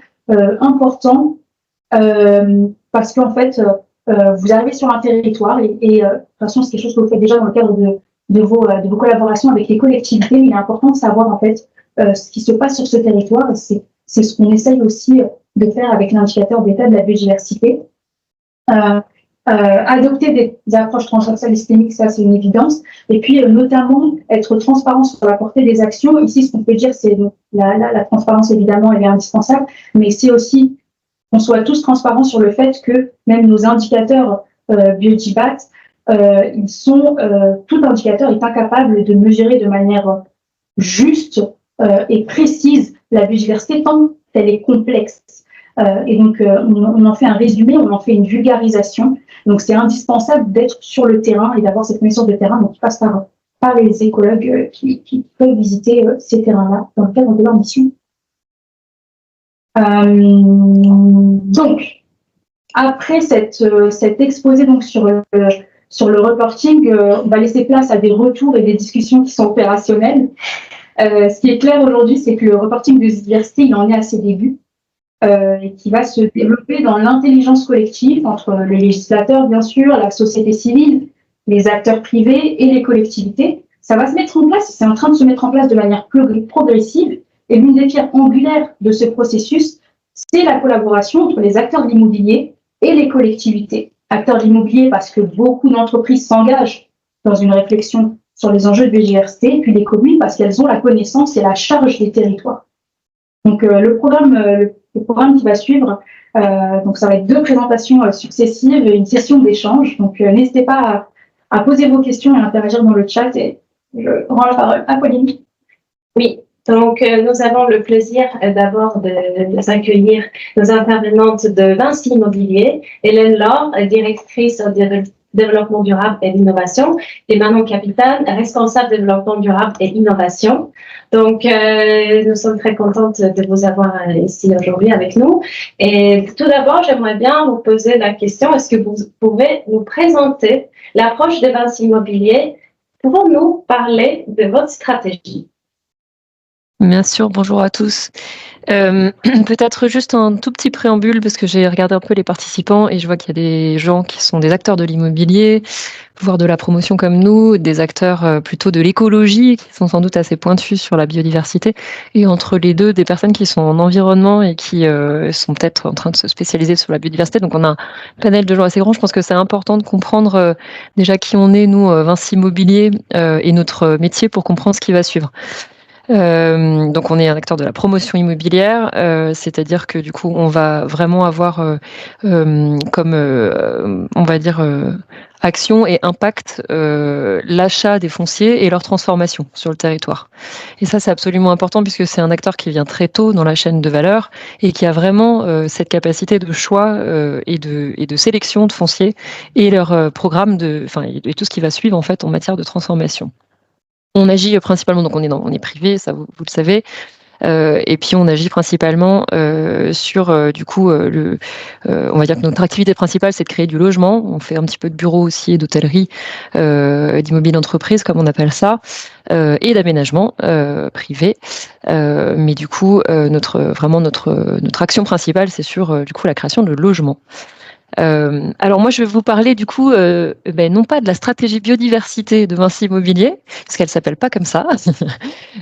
important parce qu'en fait, vous arrivez sur un territoire et de toute façon, c'est quelque chose que vous faites déjà dans le cadre de vos collaborations avec les collectivités. Mais il est important de savoir en fait ce qui se passe sur ce territoire. C'est ce qu'on essaye aussi de faire avec l'indicateur d'état de la biodiversité. Adopter des approches transversales et systémiques, ça c'est une évidence. Et puis notamment être transparent sur la portée des actions. Ici, ce qu'on peut dire, c'est la transparence évidemment, elle est indispensable, mais c'est aussi qu'on soit tous transparents sur le fait que même nos indicateurs BioGBAT, tout indicateur est incapable de mesurer de manière juste et précise la biodiversité tant qu'elle est complexe. Et donc, on en fait un résumé, on en fait une vulgarisation. Donc, c'est indispensable d'être sur le terrain et d'avoir cette connaissance de terrain, donc qui passe par les écologues qui peuvent visiter ces terrains-là dans le cadre de leur mission. Donc, après cet exposé donc, sur le reporting, on va laisser place à des retours et des discussions qui sont opérationnelles. Ce qui est clair aujourd'hui, c'est que le reporting de biodiversité, il en est à ses débuts. Et qui va se développer dans l'intelligence collective entre le législateur, bien sûr, la société civile, les acteurs privés et les collectivités. Ça va se mettre en place, c'est en train de se mettre en place de manière progressive. Et l'une des pierres angulaires de ce processus, c'est la collaboration entre les acteurs de l'immobilier et les collectivités. Acteurs de l'immobilier parce que beaucoup d'entreprises s'engagent dans une réflexion sur les enjeux de biodiversité, et puis les communes parce qu'elles ont la connaissance et la charge des territoires. Donc le programme qui va suivre, donc ça va être 2 présentations successives et une session d'échange. Donc n'hésitez pas à poser vos questions et à interagir dans le chat, et je rends la parole à Pauline. Oui. Donc, nous avons le plaisir d'abord de accueillir nos intervenantes de Vinci Immobilier, Hélène Laure, directrice au développement durable et l'innovation, et Manon Capitane, responsable développement durable et innovation. Donc, nous sommes très contentes de vous avoir ici aujourd'hui avec nous. Et tout d'abord, j'aimerais bien vous poser la question, est-ce que vous pouvez nous présenter l'approche de Vinci Immobilier? Pouvons-nous parler de votre stratégie? Bien sûr, bonjour à tous. Peut-être juste un tout petit préambule parce que j'ai regardé un peu les participants et je vois qu'il y a des gens qui sont des acteurs de l'immobilier, voire de la promotion comme nous, des acteurs plutôt de l'écologie qui sont sans doute assez pointus sur la biodiversité, et entre les deux, des personnes qui sont en environnement et qui sont peut-être en train de se spécialiser sur la biodiversité. Donc on a un panel de gens assez grand. Je pense que c'est important de comprendre déjà qui on est, nous, Vinci Immobilier, et notre métier pour comprendre ce qui va suivre. Donc on est un acteur de la promotion immobilière, c'est-à-dire que du coup on va vraiment avoir comme on va dire action et impact l'achat des fonciers et leur transformation sur le territoire. Et ça c'est absolument important puisque c'est un acteur qui vient très tôt dans la chaîne de valeur et qui a vraiment cette capacité de choix et de sélection de fonciers et leur programme et tout ce qui va suivre en fait en matière de transformation. On agit principalement, donc on est privé, ça vous le savez, et puis on agit principalement sur du coup on va dire que notre activité principale c'est de créer du logement. On fait un petit peu de bureau aussi et d'hôtellerie, d'immobilier d'entreprise comme on appelle ça, et d'aménagement privé. Mais du coup notre action principale c'est sur du coup la création de logements. Alors moi, je vais vous parler du coup, non pas de la stratégie biodiversité de Vinci Immobilier, parce qu'elle s'appelle pas comme ça,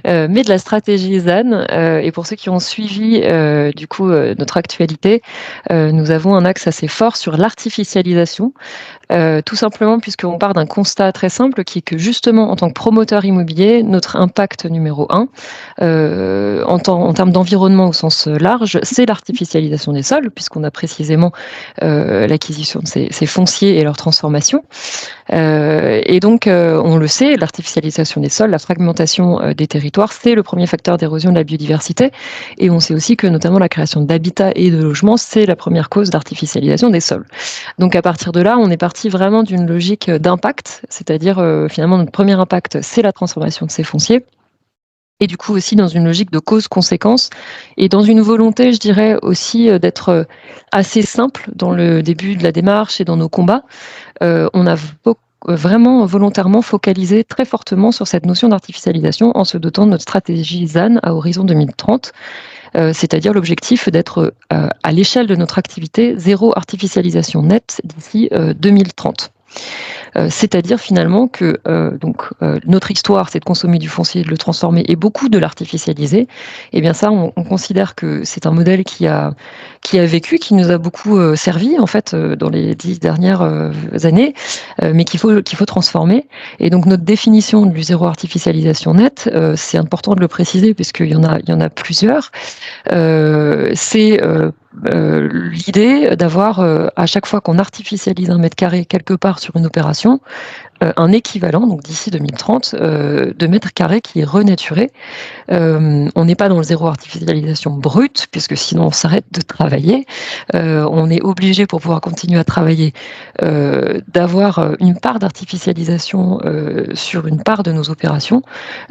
mais de la stratégie ZAN. Et pour ceux qui ont suivi du coup notre actualité, nous avons un axe assez fort sur l'artificialisation. Tout simplement puisqu'on part d'un constat très simple qui est que justement en tant que promoteur immobilier, notre impact numéro 1 en termes d'environnement au sens large, c'est l'artificialisation des sols, puisqu'on a précisément l'acquisition de ces fonciers et leur transformation. Et donc, on le sait, l'artificialisation des sols, la fragmentation des territoires, c'est le premier facteur d'érosion de la biodiversité. Et on sait aussi que notamment la création d'habitats et de logements, c'est la première cause d'artificialisation des sols. Donc à partir de là, on est parti vraiment d'une logique d'impact, c'est-à-dire finalement notre premier impact, c'est la transformation de ces fonciers. Et du coup aussi dans une logique de cause-conséquence et dans une volonté, je dirais aussi d'être assez simple dans le début de la démarche et dans nos combats. On a vraiment volontairement focalisé très fortement sur cette notion d'artificialisation en se dotant de notre stratégie ZAN à horizon 2030, c'est-à-dire l'objectif d'être à l'échelle de notre activité zéro artificialisation nette d'ici 2030. C'est-à-dire finalement que notre histoire, c'est de consommer du foncier, de le transformer et beaucoup de l'artificialiser. Et bien ça, on considère que c'est un modèle qui a vécu, qui nous a beaucoup servi en fait dans les 10 dernières années, mais qu'il faut transformer. Et donc notre définition du zéro artificialisation nette, c'est important de le préciser puisqu'il y en a plusieurs. C'est l'idée d'avoir, à chaque fois qu'on artificialise un mètre carré quelque part sur une opération, un équivalent, donc d'ici 2030, de mètres carrés qui est renaturé. On n'est pas dans le zéro artificialisation brute, puisque sinon on s'arrête de travailler. On est obligé, pour pouvoir continuer à travailler, d'avoir une part d'artificialisation sur une part de nos opérations.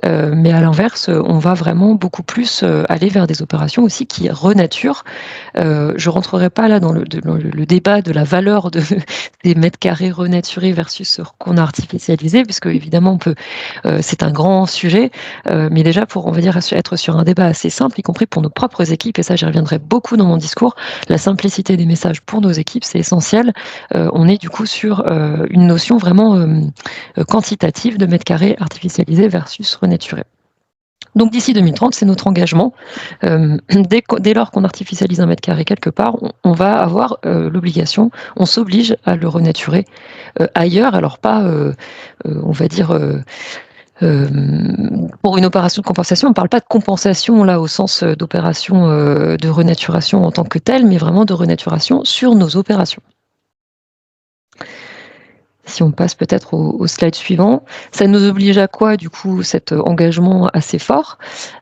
Mais à l'inverse, on va vraiment beaucoup plus aller vers des opérations aussi qui renaturent. Je rentrerai pas là dans le débat de la valeur des mètres carrés renaturés versus ce qu'on a artificialisé, puisque évidemment c'est un grand sujet, mais déjà pour, on va dire, être sur un débat assez simple, y compris pour nos propres équipes, et ça j'y reviendrai beaucoup dans mon discours, la simplicité des messages pour nos équipes, c'est essentiel. On est du coup sur une notion vraiment quantitative de mètres carrés artificialisés versus renaturés. Donc d'ici 2030, c'est notre engagement. Dès lors qu'on artificialise un mètre carré quelque part, on va avoir l'obligation, on s'oblige à le renaturer ailleurs. Alors pas, on va dire, pour une opération de compensation, on ne parle pas de compensation là au sens d'opération de renaturation en tant que telle, mais vraiment de renaturation sur nos opérations. Si on passe peut-être au slide suivant, ça nous oblige à quoi du coup cet engagement assez fort?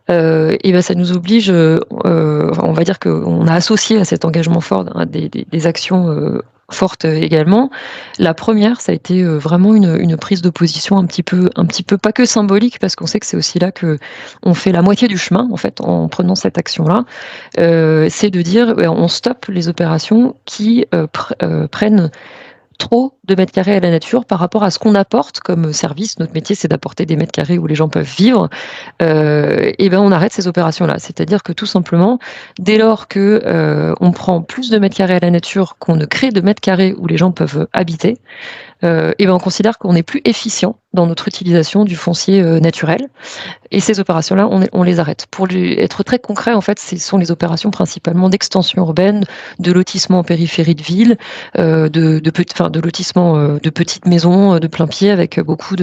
Et ben ça nous oblige, on va dire qu'on a associé à cet engagement fort des actions fortes également. La première, ça a été vraiment une prise de position un petit peu pas que symbolique, parce qu'on sait que c'est aussi là que on fait la moitié du chemin en fait en prenant cette action-là. C'est de dire on stoppe les opérations qui prennent trop de mètres carrés à la nature par rapport à ce qu'on apporte comme service. Notre métier, c'est d'apporter des mètres carrés où les gens peuvent vivre. Et ben, on arrête ces opérations-là. C'est-à-dire que tout simplement, dès lors que on prend plus de mètres carrés à la nature qu'on ne crée de mètres carrés où les gens peuvent habiter, et ben on considère qu'on est plus efficient dans notre utilisation du foncier naturel. Et ces opérations-là, on les arrête. Pour être très concret, en fait, ce sont les opérations principalement d'extension urbaine, de lotissement en périphérie de ville, de lotissement de petites maisons de plein pied avec beaucoup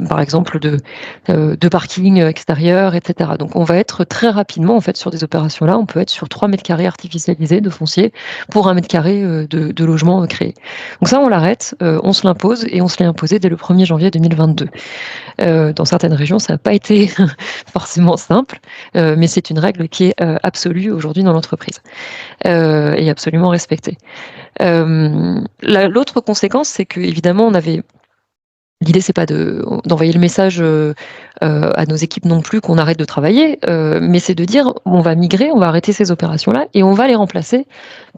par exemple, de parking extérieur, etc. Donc, on va être très rapidement, en fait, sur des opérations-là, on peut être sur 3 mètres carrés artificialisés de foncier pour 1 mètre carré de logement créé. Donc ça, on l'arrête, on se l'impose et on se l'est imposé dès le 1er janvier 2022. Dans certaines régions, ça n'a pas été forcément simple, mais c'est une règle qui est absolue aujourd'hui dans l'entreprise et absolument respectée. L'autre conséquence, c'est que évidemment, on avait L'idée, c'est pas d'envoyer le message à nos équipes non plus qu'on arrête de travailler, mais c'est de dire on va migrer, on va arrêter ces opérations-là et on va les remplacer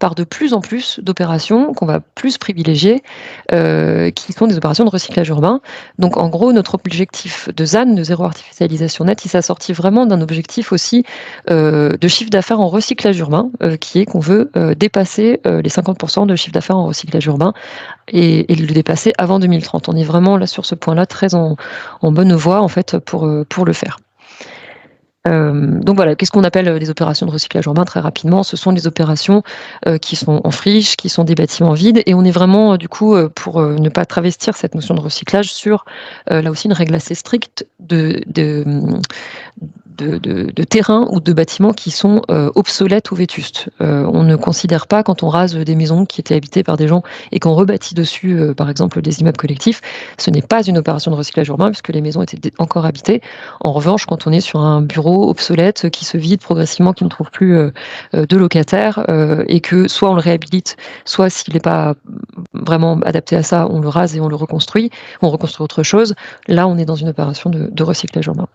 par de plus en plus d'opérations qu'on va plus privilégier, qui sont des opérations de recyclage urbain. Donc en gros, notre objectif de ZAN, de zéro artificialisation nette, il s'assortit vraiment d'un objectif aussi de chiffre d'affaires en recyclage urbain, qui est qu'on veut dépasser les 50% de chiffre d'affaires en recyclage urbain et le dépasser avant 2030. On est vraiment là sur ce point-là très en bonne voie en fait pour le faire. Donc voilà, qu'est-ce qu'on appelle les opérations de recyclage urbain? Très rapidement, ce sont les opérations qui sont en friche, qui sont des bâtiments vides, et on est vraiment du coup pour ne pas travestir cette notion de recyclage sur là aussi une règle assez stricte de terrains ou de bâtiments qui sont obsolètes ou vétustes. On ne considère pas, quand on rase des maisons qui étaient habitées par des gens et qu'on rebâtit dessus, par exemple, des immeubles collectifs, ce n'est pas une opération de recyclage urbain puisque les maisons étaient encore habitées. En revanche, quand on est sur un bureau obsolète qui se vide progressivement, qui ne trouve plus de locataires et que soit on le réhabilite, soit s'il n'est pas vraiment adapté à ça, on le rase et on le reconstruit, on reconstruit autre chose, là on est dans une opération de recyclage urbain.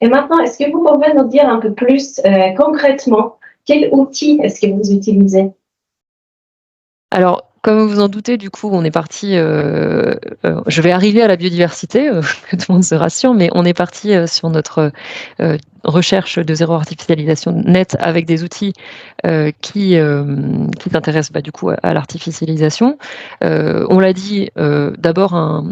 Et maintenant, est-ce que vous pouvez nous dire un peu plus concrètement quel outil est-ce que vous utilisez? Alors, comme vous en doutez, du coup, on est parti. Je vais arriver à la biodiversité, que tout le monde se rassure, mais on est parti sur notre recherche de zéro artificialisation nette avec des outils qui s'intéressent du coup à l'artificialisation. On l'a dit, d'abord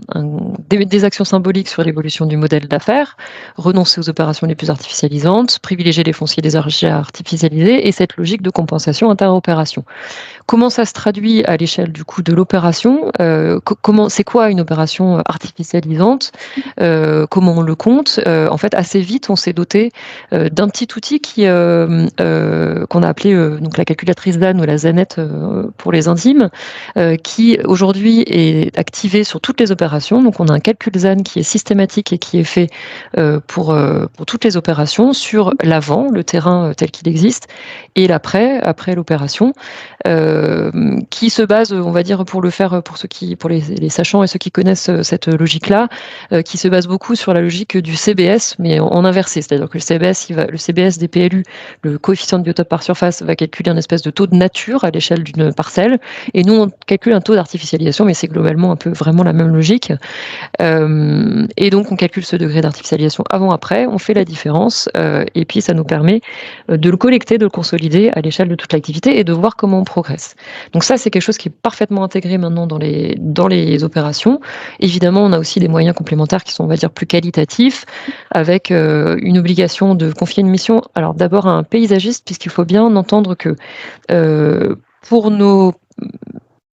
des actions symboliques sur l'évolution du modèle d'affaires, renoncer aux opérations les plus artificialisantes, privilégier les fonciers des artificialisés et cette logique de compensation interopération. Comment ça se traduit à l'échelle du coup de l'opération? C'est quoi une opération artificialisante? Comment on le compte? En fait, assez vite, on s'est doté d'un petit outil qu'on a appelé donc la calculatrice ZAN ou la ZANette pour les intimes, qui aujourd'hui est activé sur toutes les opérations. Donc on a un calcul ZAN qui est systématique et qui est fait pour toutes les opérations sur l'avant, le terrain tel qu'il existe, et l'après, après l'opération, qui se base, on va dire, pour les sachants et ceux qui connaissent cette logique-là, qui se base beaucoup sur la logique du CBS, mais en inversé, c'est-à-dire que le CBS des PLU, le coefficient de biotope par surface, va calculer un espèce de taux de nature à l'échelle d'une parcelle, et nous on calcule un taux d'artificialisation, mais c'est globalement un peu vraiment la même logique. Et donc on calcule ce degré d'artificialisation avant-après, on fait la différence, et puis ça nous permet de le collecter, de le consolider à l'échelle de toute l'activité et de voir comment on progresse. Donc ça, c'est quelque chose qui est parfaitement intégré maintenant dans les opérations. Évidemment, on a aussi des moyens complémentaires qui sont, on va dire, plus qualitatifs, avec une obligation de confier une mission, alors d'abord à un paysagiste, puisqu'il faut bien entendre que pour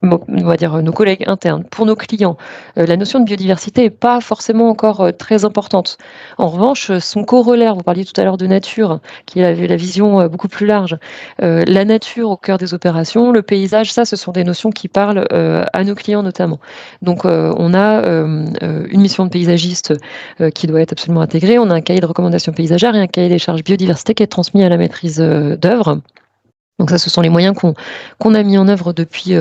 on va dire nos collègues internes, pour nos clients, la notion de biodiversité n'est pas forcément encore très importante. En revanche, son corollaire, vous parliez tout à l'heure de nature, qui avait la vision beaucoup plus large, la nature au cœur des opérations, le paysage, ça, ce sont des notions qui parlent à nos clients notamment. Donc, on a une mission de paysagiste qui doit être absolument intégrée, on a un cahier de recommandations paysagères et un cahier des charges biodiversité qui est transmis à la maîtrise d'œuvre. Donc ça, ce sont les moyens qu'on a mis en œuvre depuis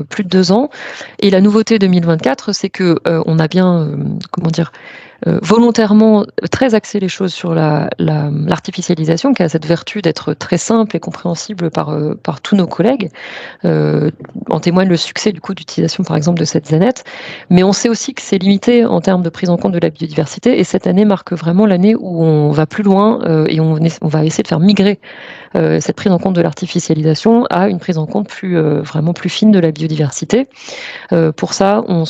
plus de 2 ans. Et la nouveauté 2024, c'est que on a bien, volontairement très axé les choses sur l'artificialisation, qui a cette vertu d'être très simple et compréhensible par tous nos collègues. En témoigne le succès du coup d'utilisation par exemple de cette ZANette. Mais on sait aussi que c'est limité en termes de prise en compte de la biodiversité. Et cette année marque vraiment l'année où on va plus loin et on va essayer de faire migrer cette prise en compte de l'artificialisation à une prise en compte vraiment plus fine de la biodiversité. Pour ça, on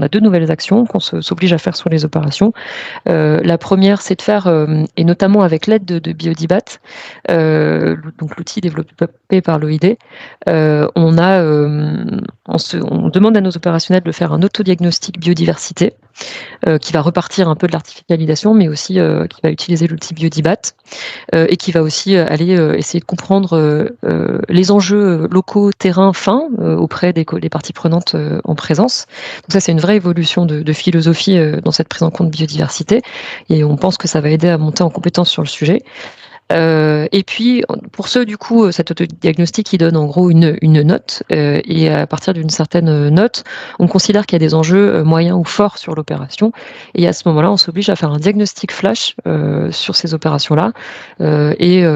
a 2 nouvelles actions qu'on s'oblige à faire sur les opérations. La première, c'est de faire, et notamment avec l'aide de Biodibat, donc l'outil développé par l'OID, on demande à nos opérationnels de faire un autodiagnostic biodiversité qui va repartir un peu de l'artificialisation, mais aussi qui va utiliser l'outil Biodibat et qui va aussi aller essayer de comprendre les enjeux locaux, terrain, fins auprès des parties prenantes en présence. Donc ça, c'est une vraie évolution de philosophie dans cette prise en compte biodiversité et on pense que ça va aider à monter en compétence sur le sujet. Et puis, pour ceux, du coup, cet autodiagnostic, il donne en gros une note, et à partir d'une certaine note, on considère qu'il y a des enjeux moyens ou forts sur l'opération. Et à ce moment-là, on s'oblige à faire un diagnostic flash sur ces opérations-là, et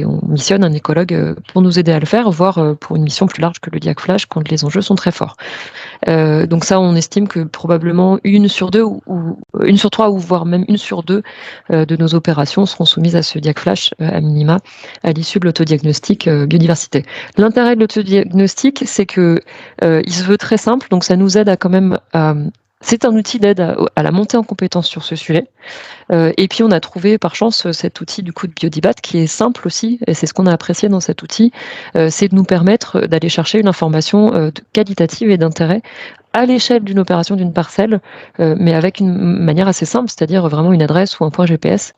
on missionne un écologue pour nous aider à le faire, voire pour une mission plus large que le diag flash quand les enjeux sont très forts. Donc ça, on estime que probablement 1 sur 2 ou 1 sur 3 ou voire même 1 sur 2 de nos opérations seront soumises à ce diag flash à minima à l'issue de l'autodiagnostic biodiversité. L'intérêt de l'autodiagnostic, c'est que il se veut très simple, donc ça nous aide à quand même c'est un outil d'aide à la montée en compétence sur ce sujet. Et puis on a trouvé par chance cet outil du coup de Biodibat qui est simple aussi, et c'est ce qu'on a apprécié dans cet outil, c'est de nous permettre d'aller chercher une information qualitative et d'intérêt à l'échelle d'une opération d'une parcelle, mais avec une manière assez simple, c'est-à-dire vraiment une adresse ou un point GPS.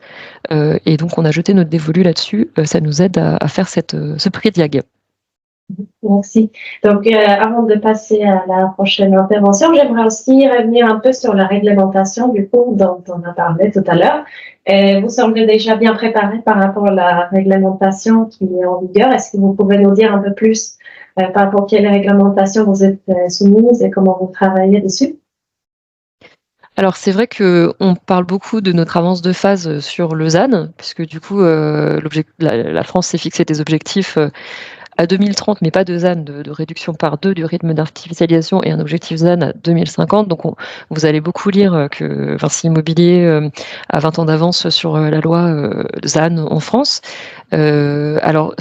Et donc on a jeté notre dévolu là-dessus, ça nous aide à faire ce pré-diag. Merci. Donc, avant de passer à la prochaine intervention, j'aimerais aussi revenir un peu sur la réglementation, du coup, dont on a parlé tout à l'heure. Vous semblez déjà bien préparé par rapport à la réglementation qui est en vigueur. Est-ce que vous pouvez nous dire un peu plus par rapport à quelle réglementation vous êtes soumise et comment vous travaillez dessus? Alors c'est vrai qu'on parle beaucoup de notre avance de phase sur le ZAN, puisque du coup la France s'est fixé des objectifs à 2030, mais pas de ZAN, de réduction par 2 du rythme d'artificialisation et un objectif ZAN à 2050. Donc vous allez beaucoup lire que Vinci Immobilier a 20 ans d'avance sur la loi ZAN en France. Alors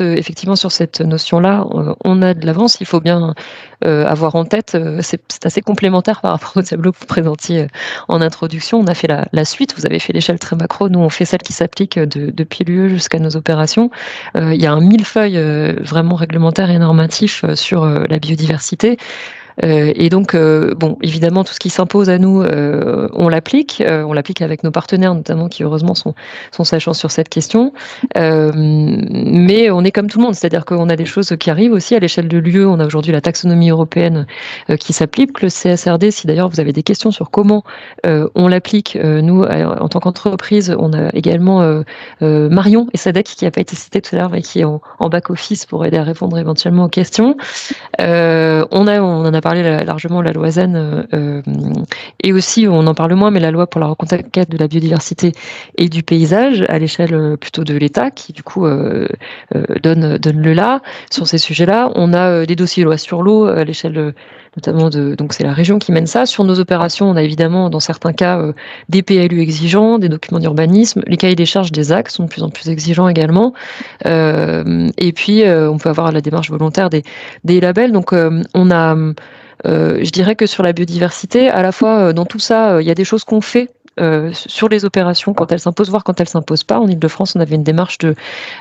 effectivement sur cette notion-là, on a de l'avance. Il faut bien avoir en tête, c'est assez complémentaire par rapport au tableau que vous présentiez en introduction. On a fait la suite, vous avez fait l'échelle très macro, nous on fait celle qui s'applique depuis l'UE jusqu'à nos opérations. Il y a un millefeuille vraiment réglementaire et normatif sur la biodiversité. Et donc, bon, évidemment, tout ce qui s'impose à nous, on l'applique avec nos partenaires, notamment, qui heureusement sont sachants sur cette question. Mais on est comme tout le monde, c'est-à-dire qu'on a des choses qui arrivent aussi à l'échelle de l'UE. On a aujourd'hui la taxonomie européenne qui s'applique, le CSRD. Si d'ailleurs vous avez des questions sur comment on l'applique, nous, en tant qu'entreprise, on a également Marion et Sadek qui n'a pas été cité tout à l'heure, mais qui est en back-office pour aider à répondre éventuellement aux questions. On en a parlé largement, la loi ZAN, et aussi, on en parle moins, mais la loi pour la reconquête de la biodiversité et du paysage, à l'échelle plutôt de l'État, qui du coup donne le là sur ces sujets-là. On a des dossiers loi sur l'eau, à l'échelle notamment donc c'est la région qui mène ça. Sur nos opérations, on a évidemment, dans certains cas, des PLU exigeants, des documents d'urbanisme, les cahiers des charges des axes sont de plus en plus exigeants également. Et puis, on peut avoir la démarche volontaire des labels. Donc, on a, je dirais que sur la biodiversité, à la fois dans tout ça, il y a des choses qu'on fait sur les opérations quand elles s'imposent, voire quand elles s'imposent pas. En Ile-de-France, on avait une démarche de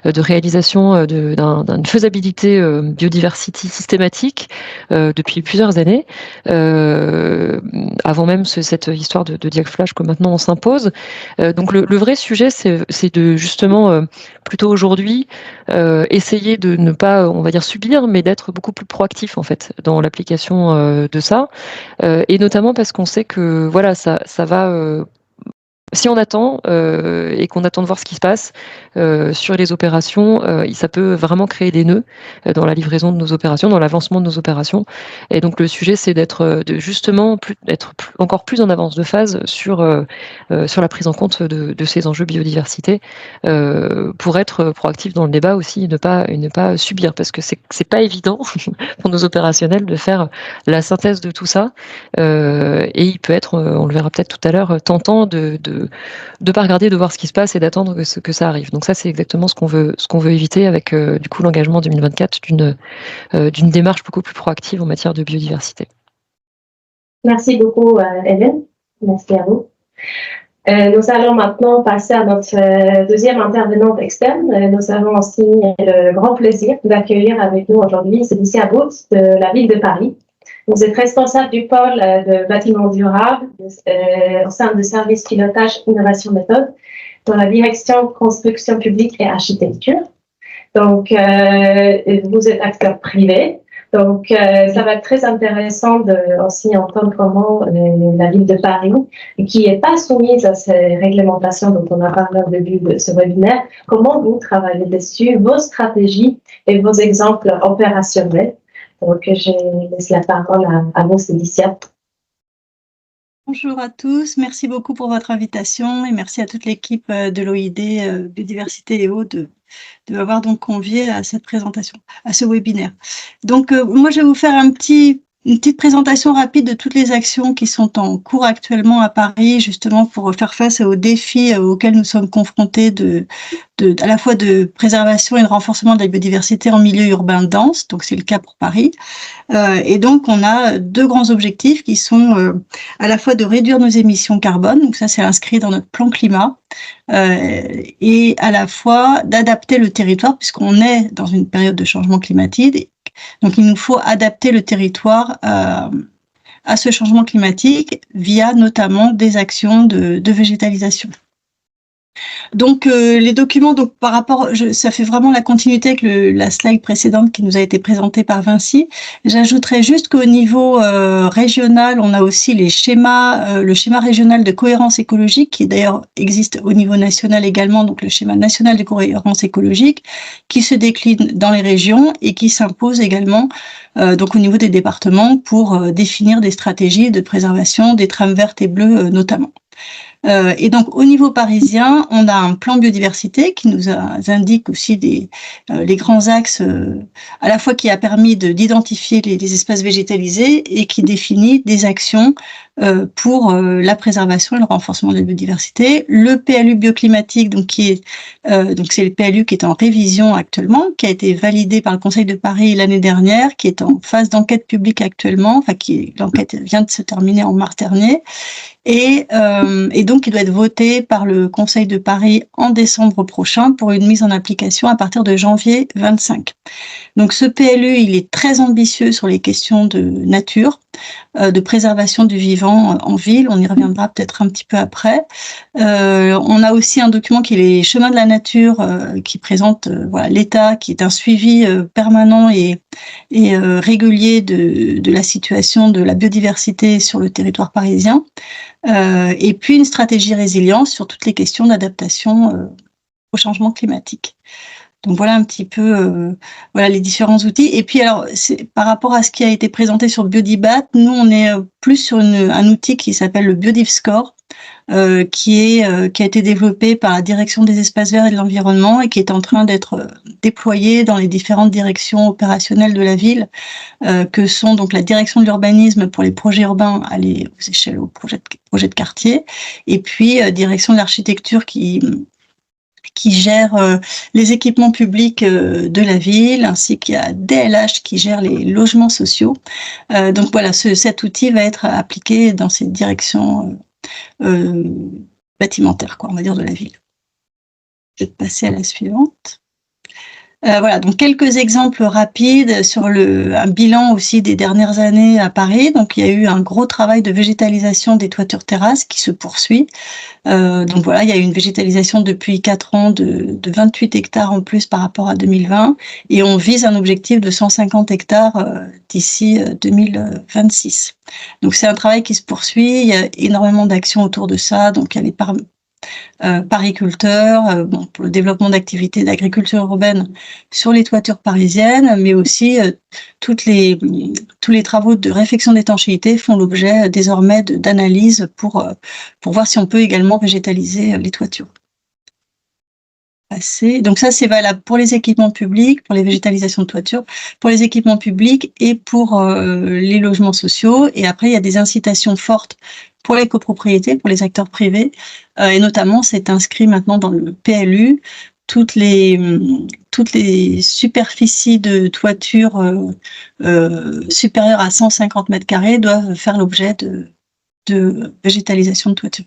réalisation d'une faisabilité biodiversité systématique depuis plusieurs années, avant même cette histoire de diag flash que maintenant on s'impose. Donc le vrai sujet, c'est de justement plutôt aujourd'hui essayer de ne pas, on va dire, subir, mais d'être beaucoup plus proactif en fait dans l'application de ça, et notamment parce qu'on sait que voilà, ça va. Si on attend et qu'on attend de voir ce qui se passe sur les opérations, ça peut vraiment créer des nœuds dans la livraison de nos opérations, dans l'avancement de nos opérations. Et donc le sujet, c'est d'être encore plus en avance de phase sur la prise en compte de ces enjeux biodiversité, pour être proactif dans le débat aussi, et ne pas subir, parce que c'est pas évident pour nos opérationnels de faire la synthèse de tout ça, et il peut être, on le verra peut-être tout à l'heure, tentant de pas regarder, de voir ce qui se passe et d'attendre que ça arrive. Donc ça, c'est exactement ce qu'on veut éviter avec du coup l'engagement 2024 d'une démarche beaucoup plus proactive en matière de biodiversité. Merci beaucoup, Hélène. Merci à vous. Nous allons maintenant passer à notre deuxième intervenante externe. Nous avons aussi le grand plaisir d'accueillir avec nous aujourd'hui Célicia Booth de la ville de Paris. Vous êtes responsable du pôle de bâtiments durables au sein du service pilotage innovation méthode dans la direction construction publique et architecture. Donc, vous êtes acteur privé. Donc, ça va être très intéressant de aussi entendre comment la ville de Paris, qui n'est pas soumise à ces réglementations dont on a parlé au début de ce webinaire, comment vous travaillez dessus, vos stratégies et vos exemples opérationnels. Donc, je laisse la parole à vous, Célicia. Bonjour à tous, merci beaucoup pour votre invitation et merci à toute l'équipe de l'OID Biodiversité et Eau de m'avoir donc convié à cette présentation, à ce webinaire. Donc moi je vais vous faire une petite présentation rapide de toutes les actions qui sont en cours actuellement à Paris, justement pour faire face aux défis auxquels nous sommes confrontés à la fois de préservation et de renforcement de la biodiversité en milieu urbain dense, donc c'est le cas pour Paris. Et donc on a deux grands objectifs qui sont à la fois de réduire nos émissions carbone, donc ça c'est inscrit dans notre plan climat, et à la fois d'adapter le territoire puisqu'on est dans une période de changement climatique. Donc, il nous faut adapter le territoire à ce changement climatique via notamment des actions de végétalisation. Donc, les documents, donc par rapport, ça fait vraiment la continuité avec la slide précédente qui nous a été présentée par Vinci. J'ajouterais juste qu'au niveau régional, on a aussi les schémas, le schéma régional de cohérence écologique qui d'ailleurs existe au niveau national également, donc le schéma national de cohérence écologique qui se décline dans les régions et qui s'impose également donc au niveau des départements pour définir des stratégies de préservation des trames vertes et bleues notamment. Et donc au niveau parisien, on a un plan biodiversité qui nous indique aussi les grands axes, à la fois qui a permis d'identifier les espaces végétalisés et qui définit des actions pour la préservation et le renforcement de la biodiversité. Le PLU bioclimatique, donc c'est le PLU qui est en révision actuellement, qui a été validé par le Conseil de Paris l'année dernière, qui est en phase d'enquête publique actuellement, enfin l'enquête vient de se terminer en mars dernier. Et donc, il doit être voté par le Conseil de Paris en décembre prochain pour une mise en application à partir de janvier 25. Donc, ce PLU, il est très ambitieux sur les questions de nature, de préservation du vivant en ville. On y reviendra peut-être un petit peu après. On a aussi un document qui est les chemins de la nature, qui présente voilà l'état, qui est un suivi permanent et régulier de la situation de la biodiversité sur le territoire parisien. Et puis une stratégie résilience sur toutes les questions d'adaptation au changement climatique. Donc voilà un petit peu voilà les différents outils. Et puis alors par rapport à ce qui a été présenté sur Biodibat, nous on est plus sur un outil qui s'appelle le BiodiveScore, qui a été développé par la Direction des espaces verts et de l'environnement et qui est en train d'être déployé dans les différentes directions opérationnelles de la ville, que sont donc la direction de l'urbanisme pour les projets urbains aller aux échelles aux projets de quartier, et puis direction de l'architecture qui gère les équipements publics de la ville, ainsi qu'il y a DLH qui gère les logements sociaux. Donc voilà, cet outil va être appliqué dans ces directions bâtimentaires, on va dire, de la ville. Je vais passer à la suivante. Voilà, donc quelques exemples rapides sur un bilan aussi des dernières années à Paris. Donc il y a eu un gros travail de végétalisation des toitures terrasses qui se poursuit. Donc voilà, il y a eu une végétalisation depuis 4 ans de 28 hectares en plus par rapport à 2020 et on vise un objectif de 150 hectares d'ici 2026. Donc c'est un travail qui se poursuit, il y a énormément d'actions autour de ça, donc il y a les pariculteurs, pour le développement d'activités d'agriculture urbaine sur les toitures parisiennes, mais aussi tous les travaux de réfection d'étanchéité font l'objet désormais d'analyses pour voir si on peut également végétaliser les toitures. Donc ça, c'est valable pour les équipements publics, pour les végétalisations de toitures, pour les équipements publics et pour les logements sociaux. Et après, il y a des incitations fortes pour les copropriétés, pour les acteurs privés. Et notamment, c'est inscrit maintenant dans le PLU. Toutes les superficies de toiture supérieures à 150 mètres carrés doivent faire l'objet de végétalisation de toiture.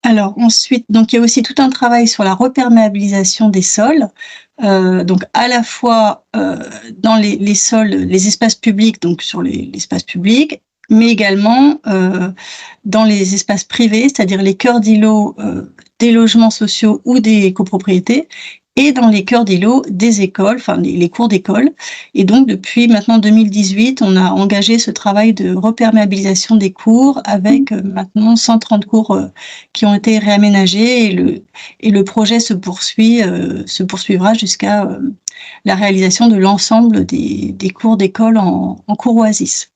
Alors ensuite, donc il y a aussi tout un travail sur la reperméabilisation des sols, donc à la fois dans les sols, les espaces publics, donc sur l'espace public, mais également dans les espaces privés, c'est-à-dire les cœurs d'îlots des logements sociaux ou des copropriétés, et dans les cœurs d'îlots des écoles, enfin les cours d'école. Et donc depuis maintenant 2018, on a engagé ce travail de reperméabilisation des cours avec maintenant 130 cours qui ont été réaménagés et le projet se poursuivra jusqu'à la réalisation de l'ensemble des cours d'école en cours Oasis.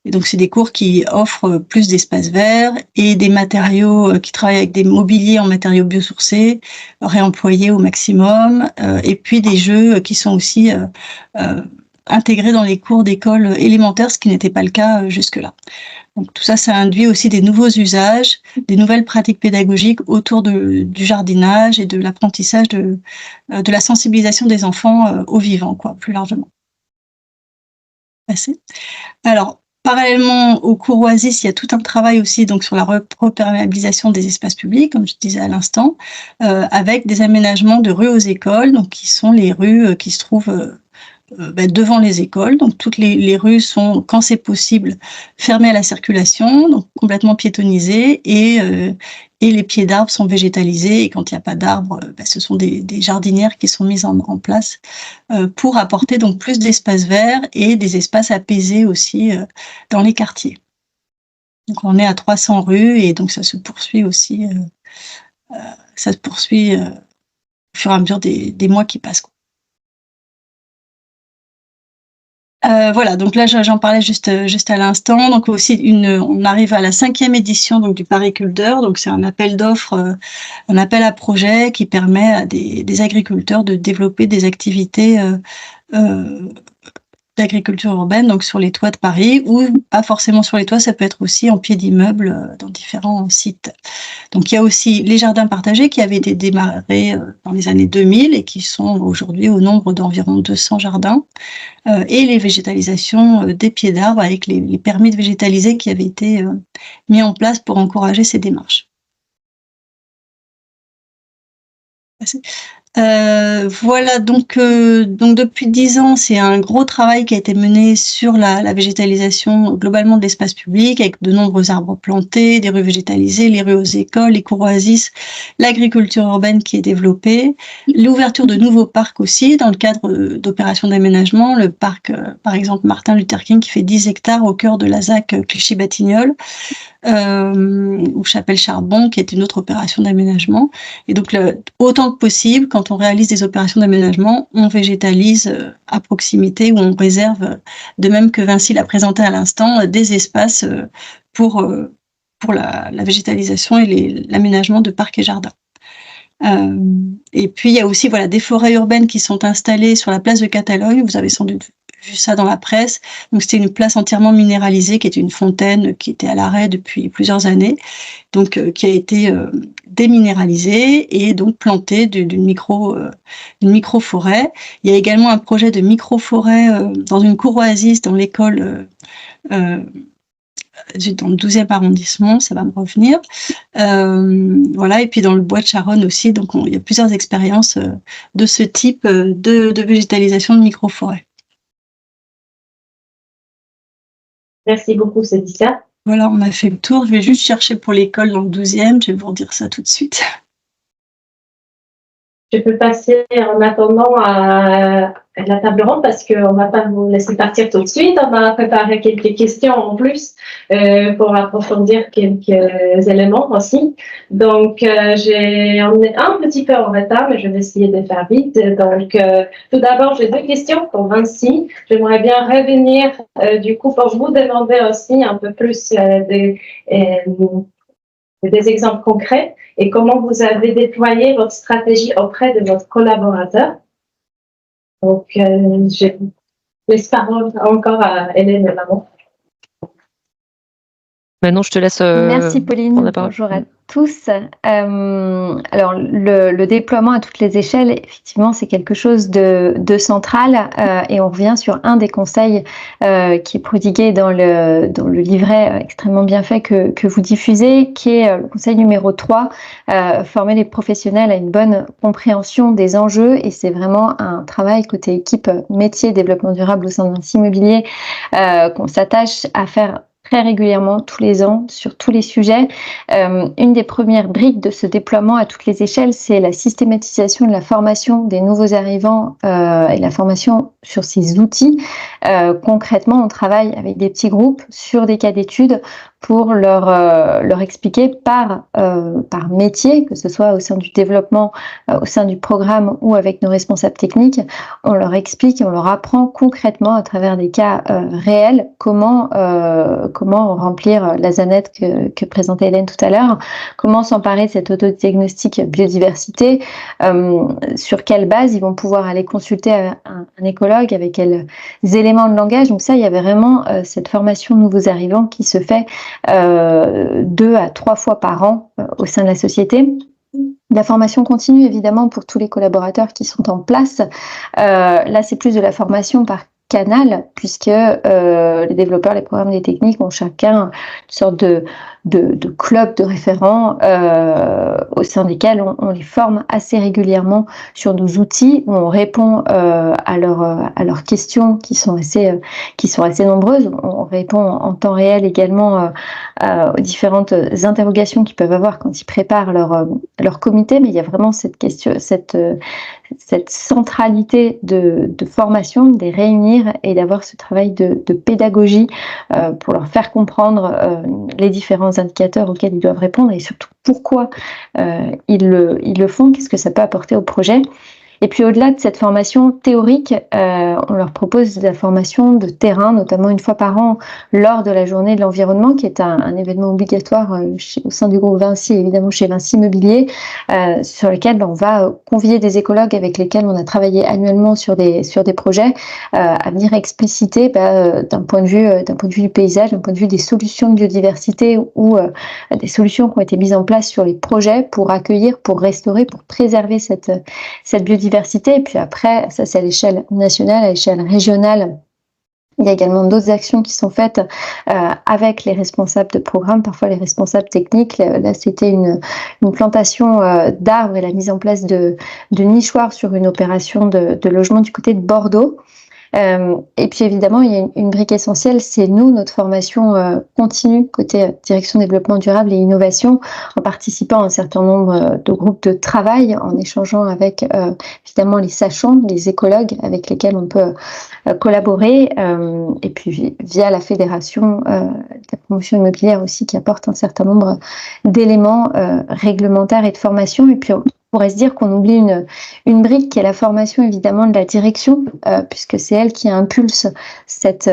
Et donc, c'est des cours qui offrent plus d'espaces verts et des matériaux qui travaillent avec des mobiliers en matériaux biosourcés, réemployés au maximum, et puis des jeux qui sont aussi intégrés dans les cours d'école élémentaires, ce qui n'était pas le cas jusque-là. Donc, tout ça, ça induit aussi des nouveaux usages, des nouvelles pratiques pédagogiques autour du jardinage et de l'apprentissage de la sensibilisation des enfants au vivant, quoi, plus largement. Alors, parallèlement au cours Oasis, il y a tout un travail aussi donc sur la reperméabilisation des espaces publics, comme je disais à l'instant, avec des aménagements de rues aux écoles, donc qui sont les rues qui se trouvent devant les écoles. Donc toutes les rues sont, quand c'est possible, fermées à la circulation, donc complètement piétonnisées, et les pieds d'arbres sont végétalisés. Et quand il n'y a pas d'arbres, ce sont des jardinières qui sont mises en place pour apporter donc plus d'espaces verts et des espaces apaisés aussi dans les quartiers. Donc on est à 300 rues et donc ça se poursuit aussi. Ça se poursuit au fur et à mesure des mois qui passent, quoi. Voilà, donc là j'en parlais juste à l'instant. Donc aussi on arrive à la 5e édition donc du pariculteur. Donc c'est un appel d'offres, un appel à projet qui permet à des agriculteurs de développer des activités d'agriculture urbaine, donc sur les toits de Paris, ou pas forcément sur les toits, ça peut être aussi en pied d'immeuble dans différents sites. Donc il y a aussi les jardins partagés qui avaient été démarrés dans les années 2000 et qui sont aujourd'hui au nombre d'environ 200 jardins, et les végétalisations des pieds d'arbres avec les permis de végétaliser qui avaient été mis en place pour encourager ces démarches. Voilà, donc depuis 10 ans, c'est un gros travail qui a été mené sur la végétalisation globalement de l'espace public, avec de nombreux arbres plantés, des rues végétalisées, les rues aux écoles, les cours oasis, l'agriculture urbaine qui est développée, l'ouverture de nouveaux parcs aussi, dans le cadre d'opérations d'aménagement, le parc, par exemple, Martin Luther King, qui fait 10 hectares au cœur de la ZAC Clichy-Batignolles, ou Chapelle-Charbon, qui est une autre opération d'aménagement. Et donc, autant que possible, quand on réalise des opérations d'aménagement, on végétalise à proximité ou on réserve, de même que Vinci l'a présenté à l'instant, des espaces pour la végétalisation et l'aménagement de parcs et jardins. Et puis, il y a aussi des forêts urbaines qui sont installées sur la place de Catalogne. Vous avez sans doute vu ça dans la presse. Donc, c'était une place entièrement minéralisée qui était une fontaine qui était à l'arrêt depuis plusieurs années, donc qui a été déminéralisée et donc plantée d'une micro-forêt. Il y a également un projet de micro-forêt dans une cour oasis dans l'école dans le 12e arrondissement, ça va me revenir. Voilà, et puis dans le bois de Charonne aussi, donc il y a plusieurs expériences de ce type de végétalisation de micro-forêt. Merci beaucoup, Cédrica. Voilà, on a fait le tour. Je vais juste chercher pour l'école dans le 12e, je vais vous redire ça tout de suite. Je peux passer en attendant à la table ronde parce qu'on ne va pas vous laisser partir tout de suite. On va préparer quelques questions en plus pour approfondir quelques éléments aussi. Donc, on est un petit peu en retard, mais je vais essayer de faire vite. Donc, tout d'abord, j'ai 2 questions pour Vinci. J'aimerais bien revenir du coup pour vous demander aussi un peu plus des exemples concrets et comment vous avez déployé votre stratégie auprès de votre collaborateur. Donc, je laisse parole encore à Hélène Lamont. Maintenant, je te laisse. Merci Pauline, bonjour à tous. Alors, le déploiement à toutes les échelles, effectivement, c'est quelque chose de central et on revient sur un des conseils qui est prodigué dans le livret extrêmement bien fait que vous diffusez, qui est le conseil numéro 3, former les professionnels à une bonne compréhension des enjeux, et c'est vraiment un travail côté équipe métier développement durable au sein de Vinci Immobilier qu'on s'attache à faire très régulièrement, tous les ans, sur tous les sujets. Une des premières briques de ce déploiement à toutes les échelles, c'est la systématisation de la formation des nouveaux arrivants et la formation sur ces outils. Concrètement, on travaille avec des petits groupes sur des cas d'études pour leur expliquer par métier, que ce soit au sein du développement, au sein du programme ou avec nos responsables techniques, on leur explique et on leur apprend concrètement à travers des cas réels comment remplir la ZANET que présentait Hélène tout à l'heure, comment s'emparer de cet autodiagnostic biodiversité, sur quelle base ils vont pouvoir aller consulter un écologue, avec quels éléments de langage. Donc ça, il y avait vraiment cette formation de nouveaux arrivants qui se fait 2 à 3 fois par an au sein de la société. La formation continue évidemment pour tous les collaborateurs qui sont en place. Là, c'est plus de la formation par canal, puisque les développeurs, les programmes, les techniques ont chacun une sorte de club de référents au sein desquels on les forme assez régulièrement sur nos outils, où on répond à leurs questions qui sont assez nombreuses. On répond en temps réel également aux différentes interrogations qu'ils peuvent avoir quand ils préparent leur comité, mais il y a vraiment cette centralité de formation, de les réunir et d'avoir ce travail de pédagogie pour leur faire comprendre les différents indicateurs auxquels ils doivent répondre et surtout pourquoi ils le font, qu'est-ce que ça peut apporter au projet. Et puis au-delà de cette formation théorique, on leur propose de la formation de terrain, notamment une fois par an lors de la journée de l'environnement, qui est un événement obligatoire au sein du groupe Vinci, évidemment chez Vinci Immobilier, sur lequel on va convier des écologues avec lesquels on a travaillé annuellement sur des projets, à venir expliciter d'un point de vue du paysage, d'un point de vue des solutions de biodiversité ou des solutions qui ont été mises en place sur les projets pour accueillir, pour restaurer, pour préserver cette biodiversité. Et puis après, ça c'est à l'échelle nationale, à l'échelle régionale. Il y a également d'autres actions qui sont faites avec les responsables de programme, parfois les responsables techniques. Là, c'était une plantation d'arbres et la mise en place de nichoirs sur une opération de logement du côté de Bordeaux. Et puis évidemment, il y a une brique essentielle, c'est notre formation continue côté direction développement durable et innovation, en participant à un certain nombre de groupes de travail, en échangeant avec évidemment les sachants, les écologues avec lesquels on peut collaborer, et puis via la fédération de la promotion immobilière aussi, qui apporte un certain nombre d'éléments réglementaires et de formation. Et puis on pourrait se dire qu'on oublie une brique qui est la formation évidemment de la direction, puisque c'est elle qui impulse cette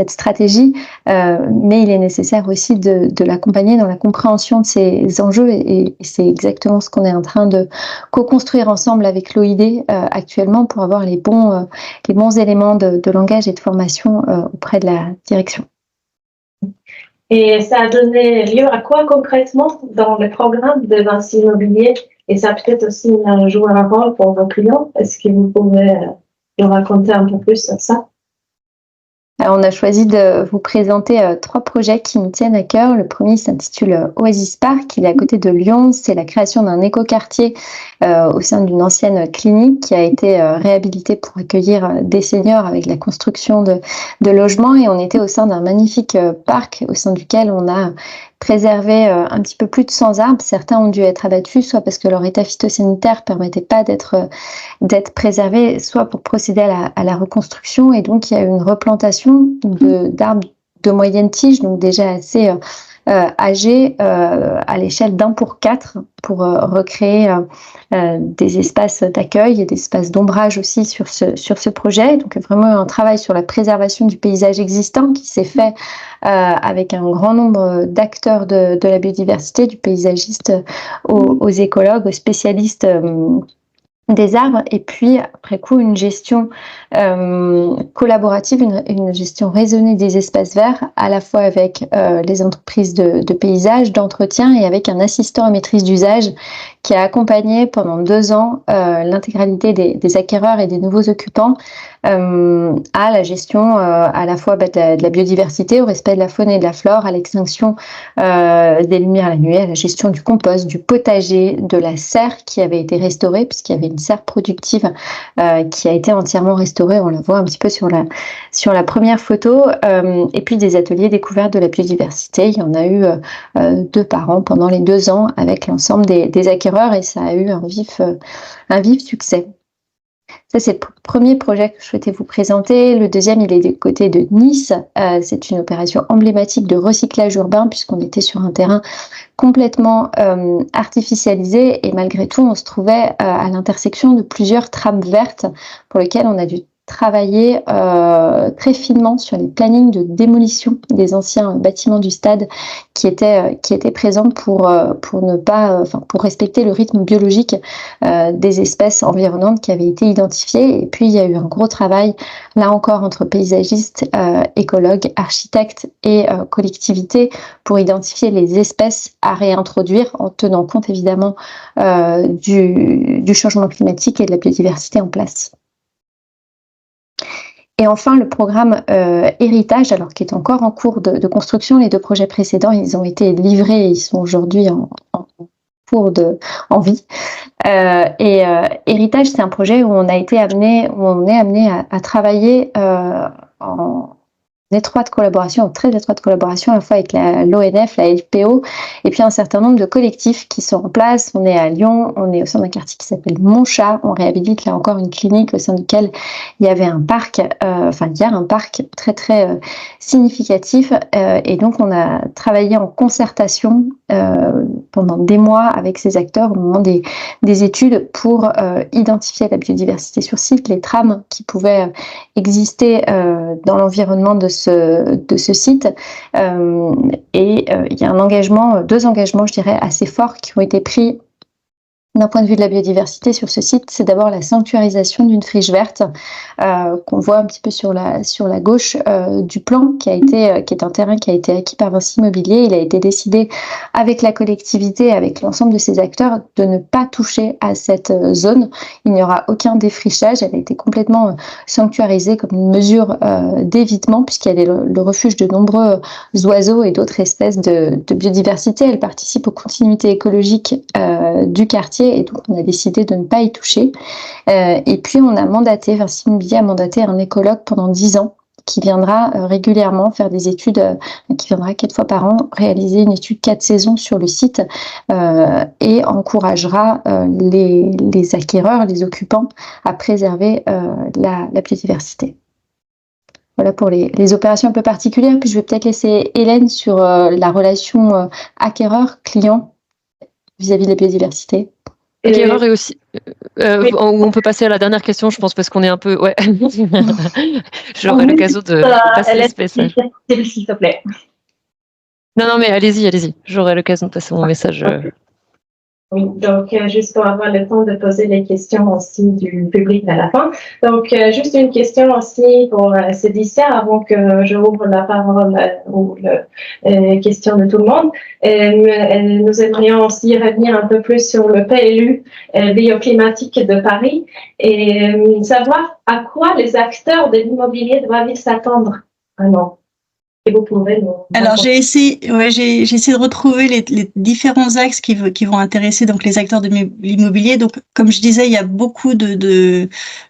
stratégie, mais il est nécessaire aussi de l'accompagner dans la compréhension de ces enjeux, et c'est exactement ce qu'on est en train de co-construire ensemble avec l'OID actuellement, pour avoir les bons éléments de langage et de formation auprès de la direction. Et ça a donné lieu à quoi concrètement dans le programme de Vinci Immobilier? Et ça a peut-être aussi joué un rôle pour vos clients. Est-ce que vous pouvez nous raconter un peu plus sur ça? Alors, on a choisi de vous présenter 3 projets qui nous tiennent à cœur. Le premier s'intitule Oasis Park. Il est à côté de Lyon. C'est la création d'un écoquartier au sein d'une ancienne clinique qui a été réhabilitée pour accueillir des seniors avec la construction de logements. Et on était au sein d'un magnifique parc au sein duquel on a préservé un petit peu plus de 100 arbres. Certains ont dû être abattus, soit parce que leur état phytosanitaire ne permettait pas d'être préservés, soit pour procéder à la reconstruction. Et donc, il y a eu une replantation d'arbres de moyenne tige, donc déjà assez âgés, à l'échelle d'1 pour 4, pour recréer des espaces d'accueil et des espaces d'ombrage aussi sur ce projet. Donc vraiment un travail sur la préservation du paysage existant qui s'est fait avec un grand nombre d'acteurs de la biodiversité, du paysagiste aux écologues, aux spécialistes des arbres, et puis après coup une gestion collaborative, une gestion raisonnée des espaces verts, à la fois avec les entreprises de paysage, d'entretien, et avec un assistant à maîtrise d'usage qui a accompagné pendant 2 ans l'intégralité des acquéreurs et des nouveaux occupants à la gestion à la fois de la biodiversité, au respect de la faune et de la flore, à l'extinction des lumières la nuit, à la gestion du compost, du potager, de la serre qui avait été restaurée, puisqu'il y avait une serre productive qui a été entièrement restaurée, on la voit un petit peu sur la première photo, et puis des ateliers découvertes de la biodiversité. Il y en a eu 2 par an pendant les 2 ans avec l'ensemble des acquéreurs, et ça a eu un vif succès. Ça, c'est le premier projet que je souhaitais vous présenter. Le deuxième, il est du côté de Nice. C'est une opération emblématique de recyclage urbain, puisqu'on était sur un terrain complètement artificialisé, et malgré tout, on se trouvait à l'intersection de plusieurs trames vertes pour lesquelles on a dû travailler très finement sur les plannings de démolition des anciens bâtiments du stade qui étaient présents pour ne pas, pour respecter le rythme biologique des espèces environnantes qui avaient été identifiées. Et puis il y a eu un gros travail là encore entre paysagistes, écologues, architectes et collectivités pour identifier les espèces à réintroduire en tenant compte évidemment du changement climatique et de la biodiversité en place. Et enfin, le programme Héritage, alors qui est encore en cours de construction. Les 2 projets précédents, ils ont été livrés et ils sont aujourd'hui en cours en vie. Héritage, c'est un projet où on est amené à travailler en très étroite collaboration à la fois avec l'ONF, la LPO, et puis un certain nombre de collectifs qui sont en place. On est à Lyon, on est au sein d'un quartier qui s'appelle Montchat. On réhabilite là encore une clinique au sein duquel il y avait un parc, il y a un parc très très significatif. Et donc on a travaillé en concertation pendant des mois avec ces acteurs au moment des études pour identifier la biodiversité sur site, les trames qui pouvaient exister dans l'environnement de ce site. Il y a 2 engagements, je dirais, assez forts qui ont été pris d'un point de vue de la biodiversité sur ce site. C'est d'abord la sanctuarisation d'une friche verte qu'on voit un petit peu sur la gauche du plan, qui est un terrain qui a été acquis par Vinci Immobilier. Il a été décidé avec la collectivité, avec l'ensemble de ses acteurs, de ne pas toucher à cette zone. Il n'y aura aucun défrichage. Elle a été complètement sanctuarisée comme une mesure d'évitement, puisqu'elle est le refuge de nombreux oiseaux et d'autres espèces de biodiversité. Elle participe aux continuités écologiques du quartier, et donc on a décidé de ne pas y toucher. Et puis Vinci Immobilier a mandaté un écologue pendant 10 ans qui viendra régulièrement faire des études, qui viendra 4 fois par an réaliser une étude 4 saisons sur le site et encouragera les acquéreurs, les occupants à préserver la biodiversité. Voilà pour les opérations un peu particulières. Puis je vais peut-être laisser Hélène sur la relation acquéreur-client vis-à-vis de la biodiversité. Acquéreur et aussi. Oui. On peut passer à la dernière question, je pense, parce qu'on est un peu. Ouais. J'aurai l'occasion de passer ce message. S'il te plaît. Non, mais allez-y. J'aurai l'occasion de passer mon message. Oui, donc juste pour avoir le temps de poser les questions aussi du public à la fin. Donc juste une question aussi pour Cédicia avant que je ouvre la parole aux questions de tout le monde. Nous aimerions aussi revenir un peu plus sur le PLU bioclimatique de Paris et savoir à quoi les acteurs de l'immobilier doivent s'attendre vraiment. Et vous pouvez Alors j'ai essayé de retrouver les différents axes qui vont intéresser donc les acteurs de l'immobilier. Donc comme je disais, il y a beaucoup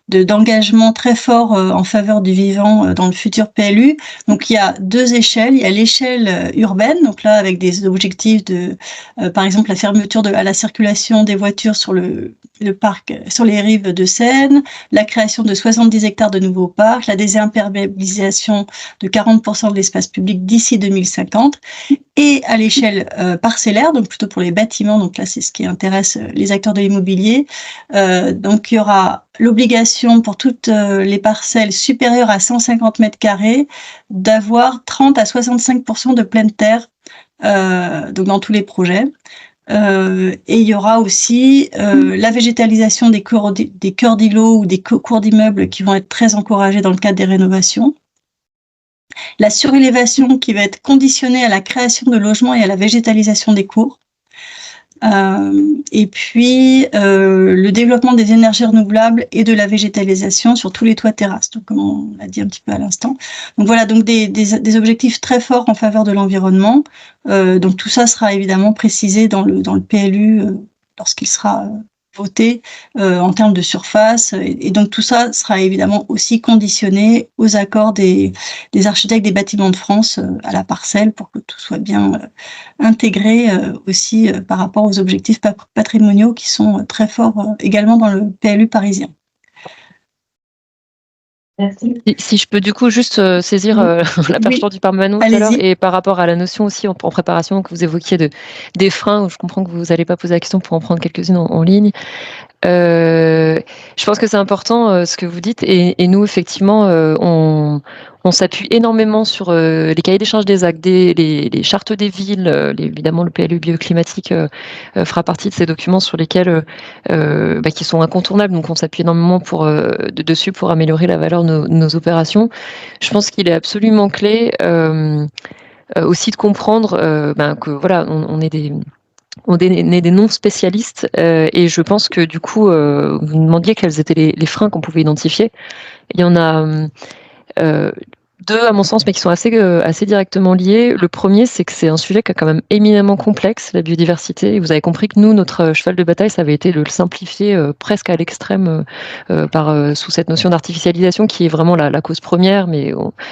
d'engagements très forts en faveur du vivant dans le futur PLU. Donc il y a 2 échelles. Il y a l'échelle urbaine, donc là avec des objectifs de par exemple la fermeture à la circulation des voitures sur le parc, sur les rives de Seine, la création de 70 hectares de nouveaux parcs, la désimperméabilisation de 40% de l'espace public d'ici 2050, et à l'échelle parcellaire, donc plutôt pour les bâtiments, donc là c'est ce qui intéresse les acteurs de l'immobilier. Donc il y aura l'obligation pour toutes les parcelles supérieures à 150 mètres carrés d'avoir 30 à 65% de pleine terre donc dans tous les projets. Et il y aura aussi la végétalisation des cœurs d'îlots ou des cours d'immeubles qui vont être très encouragés dans le cadre des rénovations. La surélévation qui va être conditionnée à la création de logements et à la végétalisation des cours. Et puis le développement des énergies renouvelables et de la végétalisation sur tous les toits terrasses, donc comme on l'a dit un petit peu à l'instant. Donc voilà, donc des objectifs très forts en faveur de l'environnement. Donc tout ça sera évidemment précisé dans le PLU lorsqu'il sera voté en termes de surface, et donc tout ça sera évidemment aussi conditionné aux accords des architectes des bâtiments de France à la parcelle pour que tout soit bien intégré aussi par rapport aux objectifs patrimoniaux qui sont très forts également dans le PLU parisien. Merci. Si je peux du coup juste saisir la perche tendue par Manon tout à l'heure, et par rapport à la notion aussi en préparation que vous évoquiez des freins, où je comprends que vous n'allez pas poser la question pour en prendre quelques-unes en ligne. Je pense que c'est important ce que vous dites, et nous effectivement on s'appuie énormément sur les cahiers des charges des actes, les chartes des villes, évidemment le PLU bioclimatique fera partie de ces documents sur lesquels qui sont incontournables, donc on s'appuie énormément dessus pour améliorer la valeur de nos opérations. Je pense qu'il est absolument clé aussi de comprendre que voilà, on est des non-spécialistes, et je pense que du coup, vous me demandiez quels étaient les freins qu'on pouvait identifier. Il y en a deux à mon sens, mais qui sont assez directement liés. Le premier, c'est que c'est un sujet qui est quand même éminemment complexe, la biodiversité. Et vous avez compris que nous, notre cheval de bataille, ça avait été de le simplifier presque à l'extrême sous cette notion d'artificialisation qui est vraiment la cause première, mais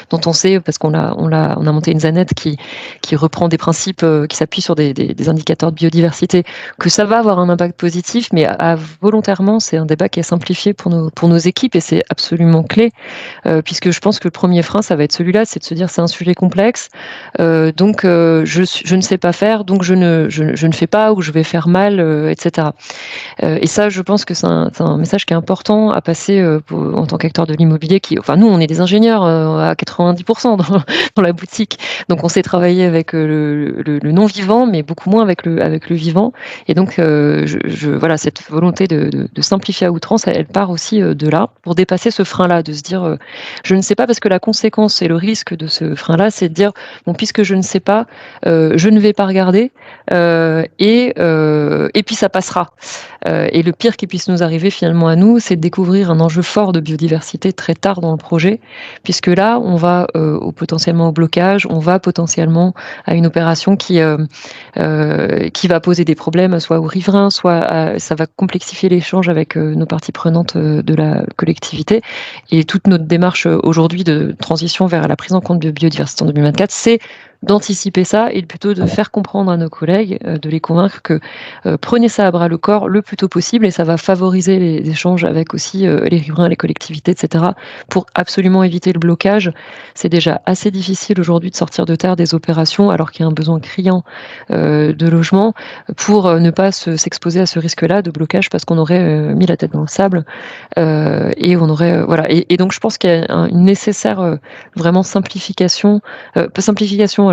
dont on sait, parce qu'on a monté une ZANET qui reprend des principes qui s'appuient sur des indicateurs de biodiversité, que ça va avoir un impact positif, mais volontairement, c'est un débat qui est simplifié pour nos équipes, et c'est absolument clé, puisque je pense que le premier frein, ça va être celui-là, c'est de se dire c'est un sujet complexe, donc je ne sais pas faire, donc je ne fais pas, ou je vais faire mal, etc. Et ça, je pense que c'est un message qui est important à passer en tant qu'acteur de l'immobilier. Nous, on est des ingénieurs à 90% dans la boutique, donc on sait travailler avec le non-vivant, mais beaucoup moins avec le vivant. Et donc, voilà, cette volonté de simplifier à outrance, elle part aussi de là, pour dépasser ce frein-là, de se dire je ne sais pas, parce que la conséquence et le risque de ce frein-là, c'est de dire bon, puisque je ne sais pas, je ne vais pas regarder, et puis ça passera. Et le pire qui puisse nous arriver finalement à nous, c'est de découvrir un enjeu fort de biodiversité très tard dans le projet, puisque là, on va potentiellement au blocage, on va potentiellement à une opération qui va poser des problèmes, soit aux riverains, soit ça va complexifier l'échange avec nos parties prenantes de la collectivité. Et toute notre démarche aujourd'hui de transition vers la prise en compte de biodiversité en 2024, c'est d'anticiper ça et plutôt de faire comprendre à nos collègues, de les convaincre que prenez ça à bras le corps le plus tôt possible, et ça va favoriser les échanges avec aussi les riverains, les collectivités, etc., pour absolument éviter le blocage. C'est déjà assez difficile aujourd'hui de sortir de terre des opérations alors qu'il y a un besoin criant de logement, pour ne pas s'exposer à ce risque-là de blocage parce qu'on aurait mis la tête dans le sable, et on aurait voilà. Et donc je pense qu'il y a une nécessaire vraiment simplification,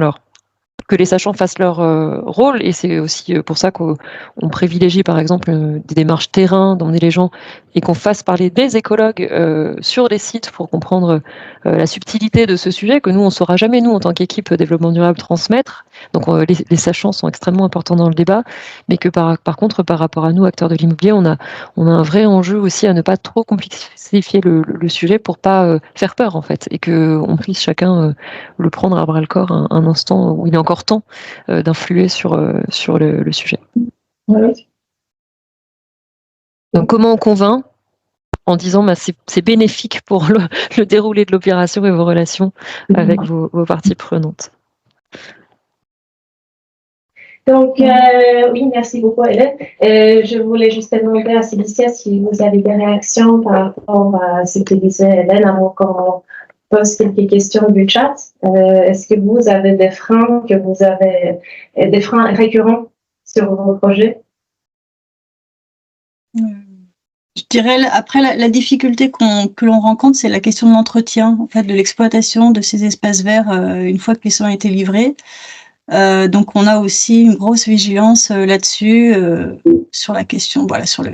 alors que les sachants fassent leur rôle, et c'est aussi pour ça qu'on privilégie par exemple des démarches terrain, d'emmener les gens, et qu'on fasse parler des écologues sur les sites pour comprendre la subtilité de ce sujet que nous on saura jamais, nous en tant qu'équipe développement durable, transmettre. Donc les sachants sont extrêmement importants dans le débat, mais que par contre par rapport à nous acteurs de l'immobilier, on a un vrai enjeu aussi à ne pas trop complexifier le sujet pour pas faire peur en fait, et que on puisse chacun le prendre à bras le corps un instant où il est encore temps d'influer sur le sujet. Oui. Donc comment on convainc? En disant c'est bénéfique pour le déroulé de l'opération et vos relations avec vos parties prenantes. Donc, oui, merci beaucoup, Hélène. Je voulais juste demander à Célicia si vous avez des réactions par rapport à ce que disait Hélène avant qu'on pose quelques questions du chat. Est-ce que vous avez des freins des freins récurrents sur vos projets? Je dirais, après, la difficulté que l'on rencontre, c'est la question de l'entretien, en fait, de l'exploitation de ces espaces verts une fois que les soins ont été livrés. Donc, on a aussi une grosse vigilance là-dessus, sur la question, voilà, sur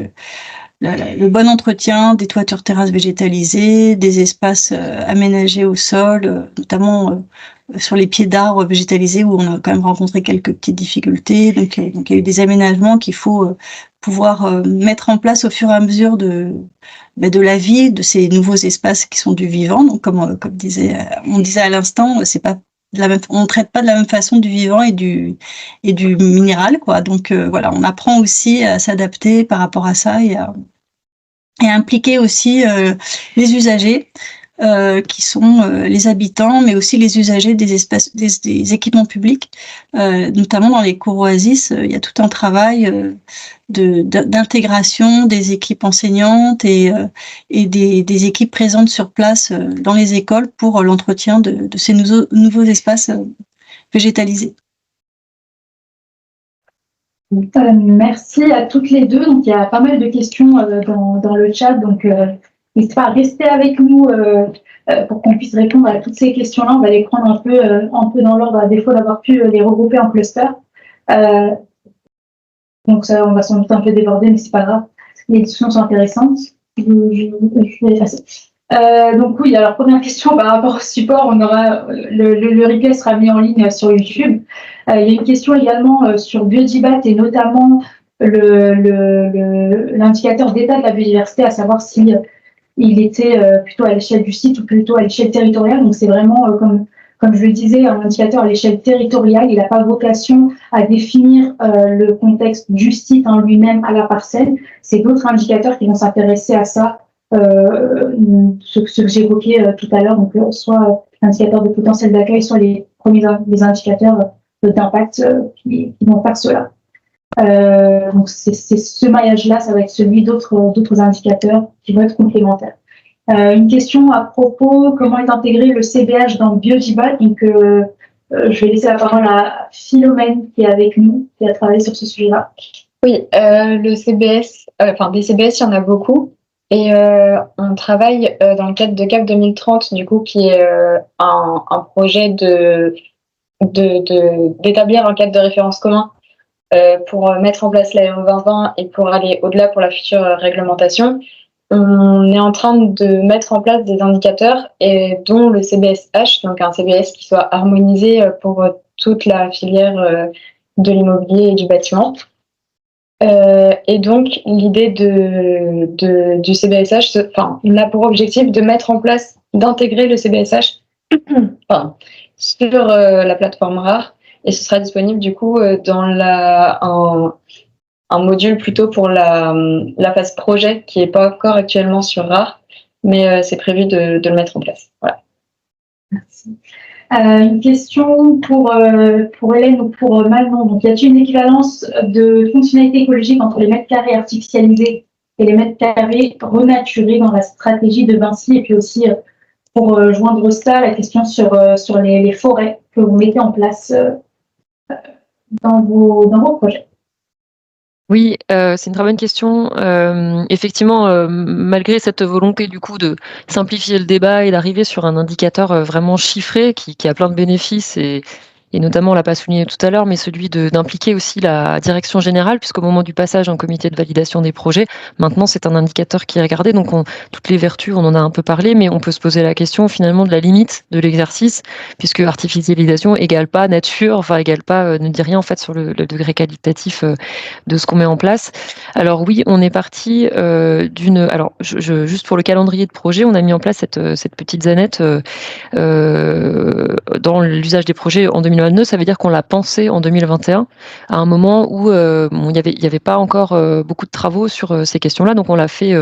le bon entretien des toitures terrasses végétalisées, des espaces aménagés au sol, notamment sur les pieds d'arbres végétalisés où on a quand même rencontré quelques petites difficultés. Donc il y a eu des aménagements qu'il faut pouvoir mettre en place au fur et à mesure de la vie de ces nouveaux espaces qui sont du vivant. Donc comme on disait à l'instant, c'est pas on traite pas de la même façon du vivant et du minéral, quoi. Donc voilà, on apprend aussi à s'adapter par rapport à ça et à impliquer aussi les usagers qui sont les habitants, mais aussi les usagers des espaces, des équipements publics, notamment dans les cours Oasis. Il y a tout un travail d'intégration des équipes enseignantes et des équipes présentes sur place dans les écoles pour l'entretien de ces nouveaux espaces végétalisés. Merci à toutes les deux. Donc, il y a pas mal de questions dans le chat. Donc, n'hésitez pas à rester avec nous pour qu'on puisse répondre à toutes ces questions-là. On va les prendre un peu dans l'ordre, à défaut d'avoir pu les regrouper en cluster. Donc, ça, on va sans doute un peu déborder, mais c'est pas grave. Les discussions sont intéressantes. Je vais effacer. Donc oui, alors première question par rapport au support, on aura le replay sera mis en ligne sur YouTube. Il y a une question également sur Biodibat et notamment l'indicateur d'état de la biodiversité, à savoir si il était plutôt à l'échelle du site ou plutôt à l'échelle territoriale. Donc c'est vraiment comme je le disais, un indicateur à l'échelle territoriale. Il n'a pas vocation à définir le contexte du site en lui-même à la parcelle. C'est d'autres indicateurs qui vont s'intéresser à ça. Ce que j'évoquais tout à l'heure, donc soit l'indicateur de potentiel d'accueil, soit les indicateurs d'impact qui vont faire cela. Donc c'est ce maillage-là, ça va être celui d'autres indicateurs qui vont être complémentaires. Une question à propos, comment est intégré le CBH dans Biodibat? Donc je vais laisser la parole à Philomène qui est avec nous, qui a travaillé sur ce sujet-là. Oui, le CBS, des CBS, il y en a beaucoup. Et on travaille dans le cadre de CAP 2030, du coup, qui est un projet d'établir un cadre de référence commun pour mettre en place l'AMO 2020 et pour aller au-delà pour la future réglementation. On est en train de mettre en place des indicateurs, et dont le CBSH, donc un CBS qui soit harmonisé pour toute la filière de l'immobilier et du bâtiment. Et donc, l'idée du CBSH, on a pour objectif de mettre en place, d'intégrer le CBSH sur la plateforme RAR, et ce sera disponible du coup dans un module plutôt pour la phase projet qui n'est pas encore actuellement sur RAR, mais c'est prévu de le mettre en place. Voilà. Merci. Une question pour Hélène ou pour Manon. Donc, y a-t-il une équivalence de fonctionnalité écologique entre les mètres carrés artificialisés et les mètres carrés renaturés dans la stratégie de Vinci? Et puis aussi, pour joindre ça, la question sur les forêts que vous mettez en place dans vos projets. Oui, c'est une très bonne question. Effectivement, malgré cette volonté du coup de simplifier le débat et d'arriver sur un indicateur vraiment chiffré qui a plein de bénéfices et notamment on l'a pas souligné tout à l'heure, mais celui d'impliquer aussi la direction générale, puisqu'au moment du passage en comité de validation des projets, maintenant c'est un indicateur qui est regardé, donc toutes les vertus, on en a un peu parlé, mais on peut se poser la question finalement de la limite de l'exercice, puisque artificialisation égale pas nature, égale pas, ne dit rien en fait sur le degré qualitatif de ce qu'on met en place. Alors oui, on est parti juste pour le calendrier de projet, on a mis en place cette petite zanette dans l'usage des projets en 2022, ça veut dire qu'on l'a pensé en 2021, à un moment où il y avait pas encore beaucoup de travaux sur ces questions-là, donc on l'a fait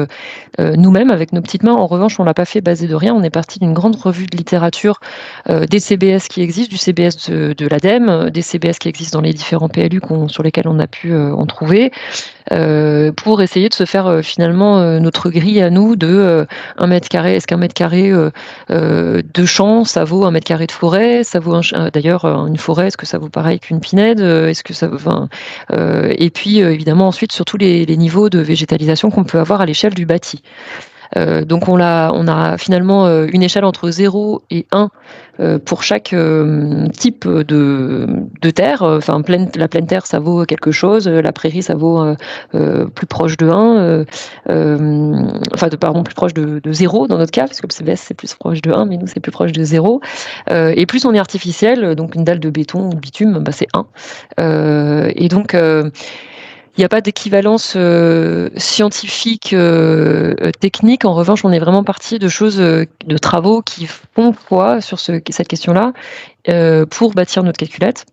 nous-mêmes avec nos petites mains. En revanche, on l'a pas fait basé de rien. On est parti d'une grande revue de littérature des CBS qui existent, du CBS de l'ADEME, des CBS qui existent dans les différents PLU sur lesquels on a pu en trouver, pour essayer de se faire finalement notre grille à nous de 1 mètre carré. Est-ce qu'un mètre carré de champ, ça vaut 1 mètre carré de forêt? Ça vaut d'ailleurs une forêt, est-ce que ça vaut pareil qu'une pinède? Est-ce que ça et puis évidemment ensuite surtout les niveaux de végétalisation qu'on peut avoir à l'échelle du bâti. Donc on a finalement une échelle entre 0 et 1 pour chaque type de terre. Enfin, la pleine terre, ça vaut quelque chose. La prairie, ça vaut plus proche de 1. Plus proche de 0 dans notre cas, parce que le CBS, c'est plus proche de 1, mais nous, c'est plus proche de 0. Et plus on est artificiel, donc une dalle de béton ou de bitume, c'est 1. Et donc, il n'y a pas d'équivalence scientifique, technique. En revanche, on est vraiment parti de choses, de travaux qui font foi sur cette question-là pour bâtir notre calculette.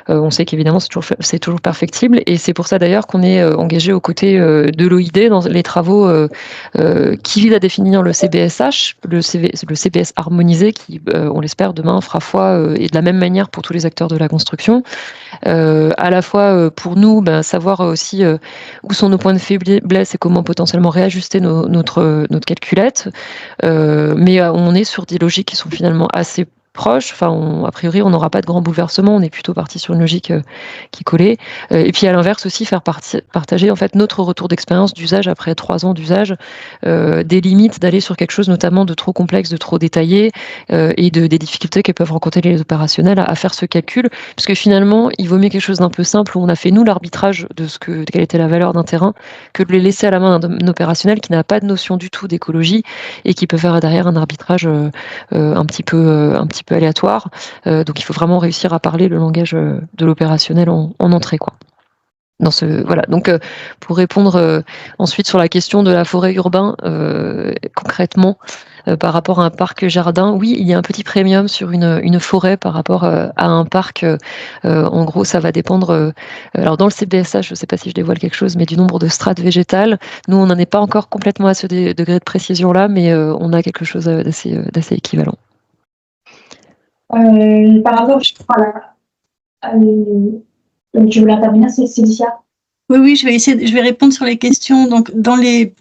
On sait qu'évidemment, c'est toujours perfectible. Et c'est pour ça d'ailleurs qu'on est engagé aux côtés de l'OID dans les travaux qui visent à définir le CBSH, le CBS harmonisé, qui, on l'espère, demain fera foi et de la même manière pour tous les acteurs de la construction. À la fois pour nous, savoir aussi où sont nos points de faiblesse et comment potentiellement réajuster notre calculette. Mais on est sur des logiques qui sont finalement assez proches. Enfin, a priori, on n'aura pas de grands bouleversements. On est plutôt parti sur une logique qui collait. Et puis à l'inverse aussi, faire partager en fait notre retour d'expérience d'usage après 3 ans d'usage, des limites d'aller sur quelque chose notamment de trop complexe, de trop détaillé, et des difficultés que peuvent rencontrer les opérationnels à faire ce calcul, parce que finalement, il vaut mieux quelque chose d'un peu simple où on a fait nous l'arbitrage de quelle était la valeur d'un terrain, que de les laisser à la main d'un opérationnel qui n'a pas de notion du tout d'écologie et qui peut faire derrière un arbitrage un petit peu aléatoire. Donc il faut vraiment réussir à parler le langage de l'opérationnel en entrée, quoi. Voilà. Donc pour répondre ensuite sur la question de la forêt urbaine, concrètement par rapport à un parc jardin, oui, il y a un petit premium sur une forêt par rapport à un parc. En gros, ça va dépendre. Alors dans le CBSH, je ne sais pas si je dévoile quelque chose, mais du nombre de strates végétales. Nous, on n'en est pas encore complètement à ce degré de précision là, mais on a quelque chose d'assez équivalent. Par rapport, je crois, tu voulais intervenir, c'est Célicia? Oui, je vais répondre sur les questions. Donc,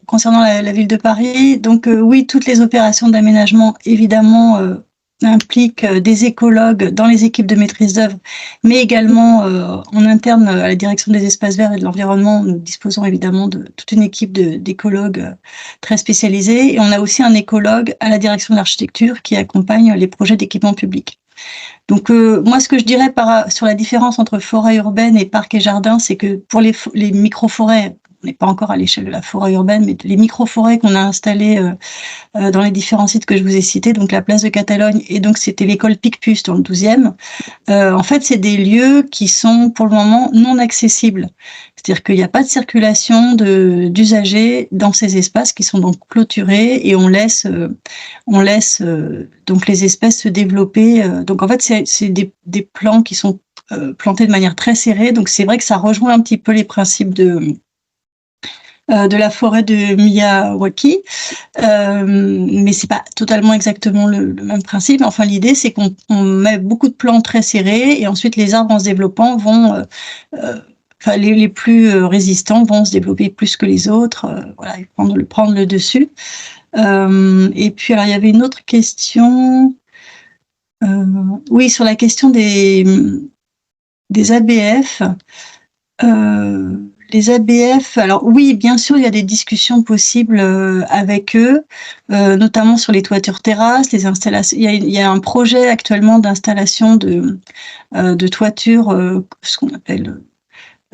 concernant la ville de Paris, donc oui, toutes les opérations d'aménagement, évidemment, impliquent des écologues dans les équipes de maîtrise d'œuvre, mais également en interne à la direction des espaces verts et de l'environnement. Nous disposons évidemment de toute une équipe d'écologues très spécialisés, et on a aussi un écologue à la direction de l'architecture qui accompagne les projets d'équipement public. Donc moi, ce que je dirais sur la différence entre forêt urbaine et parc et jardin, c'est que pour les micro-forêts, on n'est pas encore à l'échelle de la forêt urbaine, mais les micro-forêts qu'on a installées dans les différents sites que je vous ai cités, donc la place de Catalogne, et donc c'était l'école Picpus dans le 12e, en fait, c'est des lieux qui sont pour le moment non accessibles. C'est-à-dire qu'il n'y a pas de circulation d'usagers dans ces espaces qui sont donc clôturés, et on laisse donc les espèces se développer. Donc en fait, c'est des plants qui sont plantés de manière très serrée. Donc c'est vrai que ça rejoint un petit peu les principes de la forêt de Miyawaki, mais c'est pas totalement exactement le même principe. Enfin, l'idée, c'est qu'on met beaucoup de plants très serrés, et ensuite les arbres en se développant vont les plus résistants vont se développer plus que les autres, voilà, et prendre le dessus. Et puis, alors, il y avait une autre question, oui, sur la question des ABF. Les ABF, alors oui, bien sûr, il y a des discussions possibles avec eux, notamment sur les toitures terrasses, les installations. Il y a un projet actuellement d'installation de toitures, ce qu'on appelle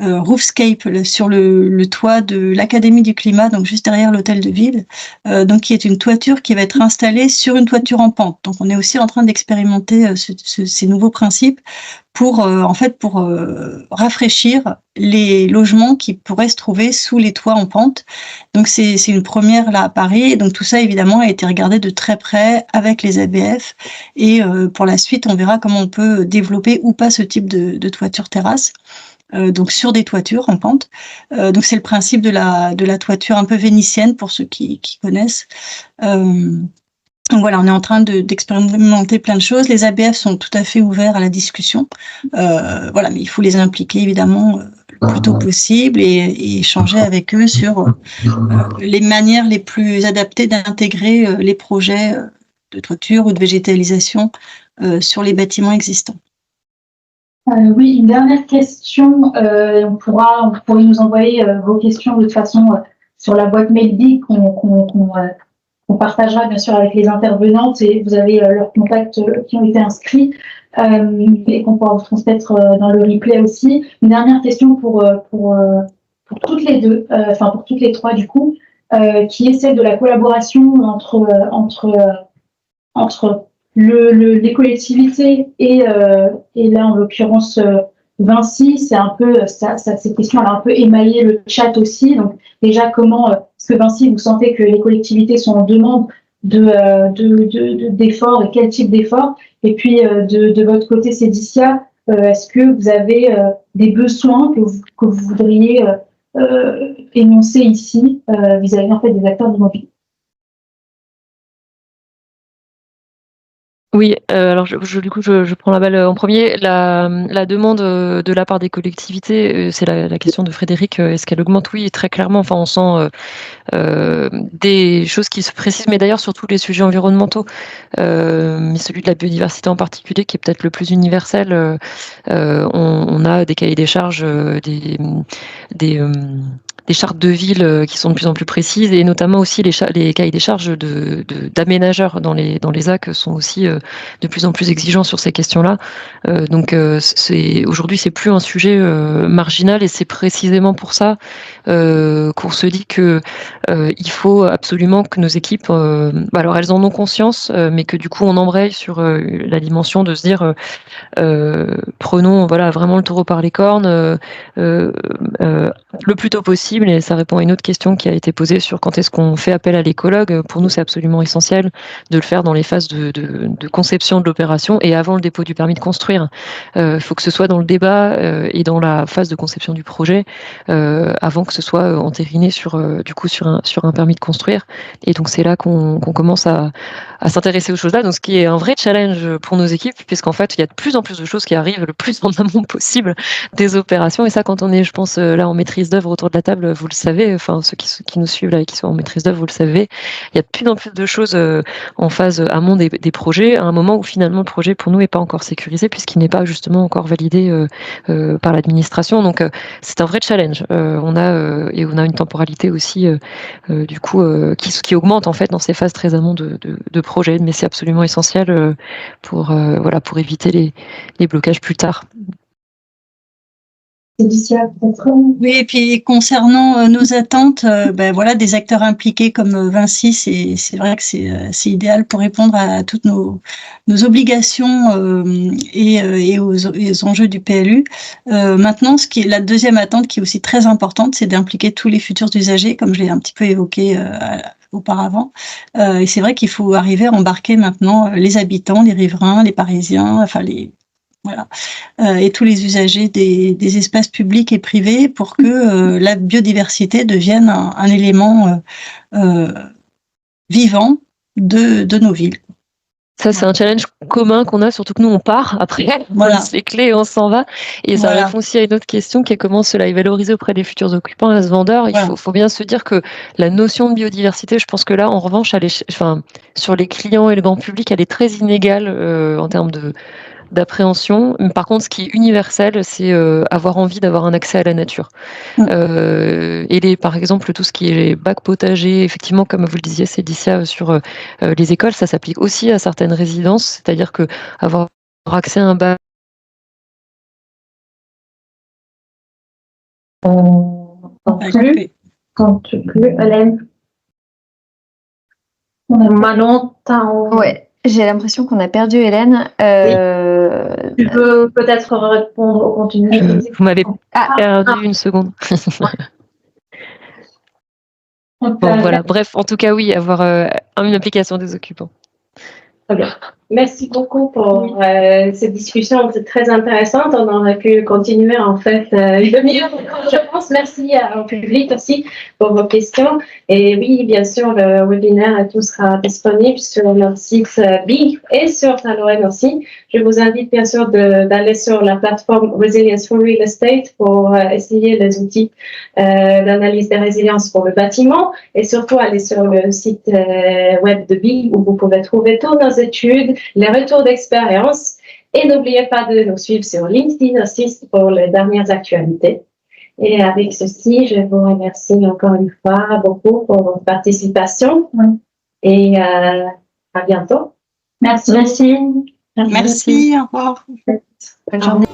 roofscape, sur le toit de l'Académie du Climat, donc juste derrière l'hôtel de ville, donc qui est une toiture qui va être installée sur une toiture en pente. Donc on est aussi en train d'expérimenter ces nouveaux principes pour rafraîchir les logements qui pourraient se trouver sous les toits en pente. Donc c'est une première là à Paris. Et donc tout ça évidemment a été regardé de très près avec les ABF, et pour la suite on verra comment on peut développer ou pas ce type de toiture terrasse. Donc sur des toitures en pente. Donc c'est le principe de la toiture un peu vénitienne pour ceux qui connaissent. Donc voilà, on est en train d'expérimenter plein de choses. Les ABF sont tout à fait ouverts à la discussion. Voilà, mais il faut les impliquer évidemment le plus tôt possible, et échanger avec eux sur les manières les plus adaptées d'intégrer les projets de toiture ou de végétalisation sur les bâtiments existants. Oui, une dernière question. Vous pourrez nous envoyer vos questions de toute façon sur la boîte mail BIC qu'on qu'on partagera bien sûr avec les intervenantes, et vous avez leurs contacts qui ont été inscrits et qu'on pourra vous transmettre dans le replay aussi. Une dernière question pour toutes les deux, enfin pour toutes les trois du coup, qui est celle de la collaboration entre les collectivités et là en l'occurrence Vinci. C'est un peu cette question elle a un peu émaillé le chat aussi. Donc déjà comment est-ce que Vinci vous sentez que les collectivités sont en demande d'efforts et quel type d'efforts, et puis de votre côté Cédicia, est-ce que vous avez des besoins que vous voudriez énoncer ici vis-à-vis en fait des acteurs de l'immobilier? Oui, alors du coup, je prends la balle en premier. La demande de la part des collectivités, c'est la question de Frédéric, est-ce qu'elle augmente? Oui, très clairement. Enfin, on sent des choses qui se précisent, mais d'ailleurs sur tous les sujets environnementaux, mais celui de la biodiversité en particulier, qui est peut-être le plus universel. On a des cahiers des charges, des chartes de ville qui sont de plus en plus précises, et notamment aussi les cahiers des charges d'aménageurs dans les ZAC sont aussi de plus en plus exigeants sur ces questions-là. Donc aujourd'hui, c'est plus un sujet marginal, et c'est précisément pour ça qu'on se dit que il faut absolument que nos équipes, alors elles en ont conscience, mais que du coup on embraye sur la dimension de se dire prenons vraiment le taureau par les cornes le plus tôt possible. Et ça répond à une autre question qui a été posée sur quand est-ce qu'on fait appel à l'écologue. Pour nous, c'est absolument essentiel de le faire dans les phases de conception de l'opération et avant le dépôt du permis de construire. Il faut que ce soit dans le débat et dans la phase de conception du projet avant que ce soit entériné sur un permis de construire. Et donc c'est là qu'on commence à s'intéresser aux choses-là. Donc ce qui est un vrai challenge pour nos équipes, puisqu'en fait il y a de plus en plus de choses qui arrivent le plus en amont possible des opérations. Et ça, quand on est, je pense, là en maîtrise d'œuvre autour de la table, vous le savez, enfin ceux qui nous suivent là et qui sont en maîtrise d'œuvre, vous le savez, il y a de plus en plus de choses en phase amont des projets, à un moment où finalement le projet pour nous n'est pas encore sécurisé, puisqu'il n'est pas justement encore validé par l'administration. Donc c'est un vrai challenge. On a une temporalité aussi du coup qui augmente en fait dans ces phases très amont de projet, mais c'est absolument essentiel pour éviter les blocages plus tard. Oui, et puis concernant nos attentes, des acteurs impliqués comme Vinci, c'est vrai que c'est idéal pour répondre à toutes nos obligations et aux enjeux du PLU. Maintenant, la deuxième attente qui est aussi très importante, c'est d'impliquer tous les futurs usagers, comme je l'ai un petit peu évoqué auparavant. Et c'est vrai qu'il faut arriver à embarquer maintenant les habitants, les riverains, les Parisiens, et tous les usagers des espaces publics et privés pour que la biodiversité devienne un élément vivant de nos villes. Ça, c'est un challenge commun qu'on a, surtout que nous, on part après, on laisse les clés et on s'en va. Et ça répond aussi à une autre question qui est comment cela est valorisé auprès des futurs occupants, à ce vendeur. Il faut bien se dire que la notion de biodiversité, je pense que là, en revanche, sur les clients et le grand public, elle est très inégale en termes d'appréhension. Par contre, ce qui est universel, c'est avoir envie d'avoir un accès à la nature. Et par exemple, tout ce qui est bac potager, effectivement, comme vous le disiez, Cédicia, sur les écoles, ça s'applique aussi à certaines résidences, c'est-à-dire que avoir accès à un bac. Hélène. Manon, Ouais. J'ai l'impression qu'on a perdu Hélène. Tu peux peut-être répondre au contenu. Vous m'avez perdu une seconde. Voilà. Bref, en tout cas, oui, avoir une application des occupants. Très bien. Merci beaucoup pour cette discussion, c'est très intéressante. On aurait pu continuer en fait une demi-heure, je pense. Merci au public aussi pour vos questions. Et oui, bien sûr, le webinaire et tout sera disponible sur leur site BIG et sur Saint-Lorraine aussi. Je vous invite bien sûr d'aller sur la plateforme Resilience for Real Estate pour essayer les outils d'analyse des résiliences pour le bâtiment, et surtout aller sur le site web de BIG où vous pouvez trouver toutes nos études, les retours d'expérience, et n'oubliez pas de nous suivre sur LinkedIn aussi pour les dernières actualités. Et avec ceci, je vous remercie encore une fois beaucoup pour votre participation. et à bientôt. Merci. Merci. Merci, au revoir. Bonne journée.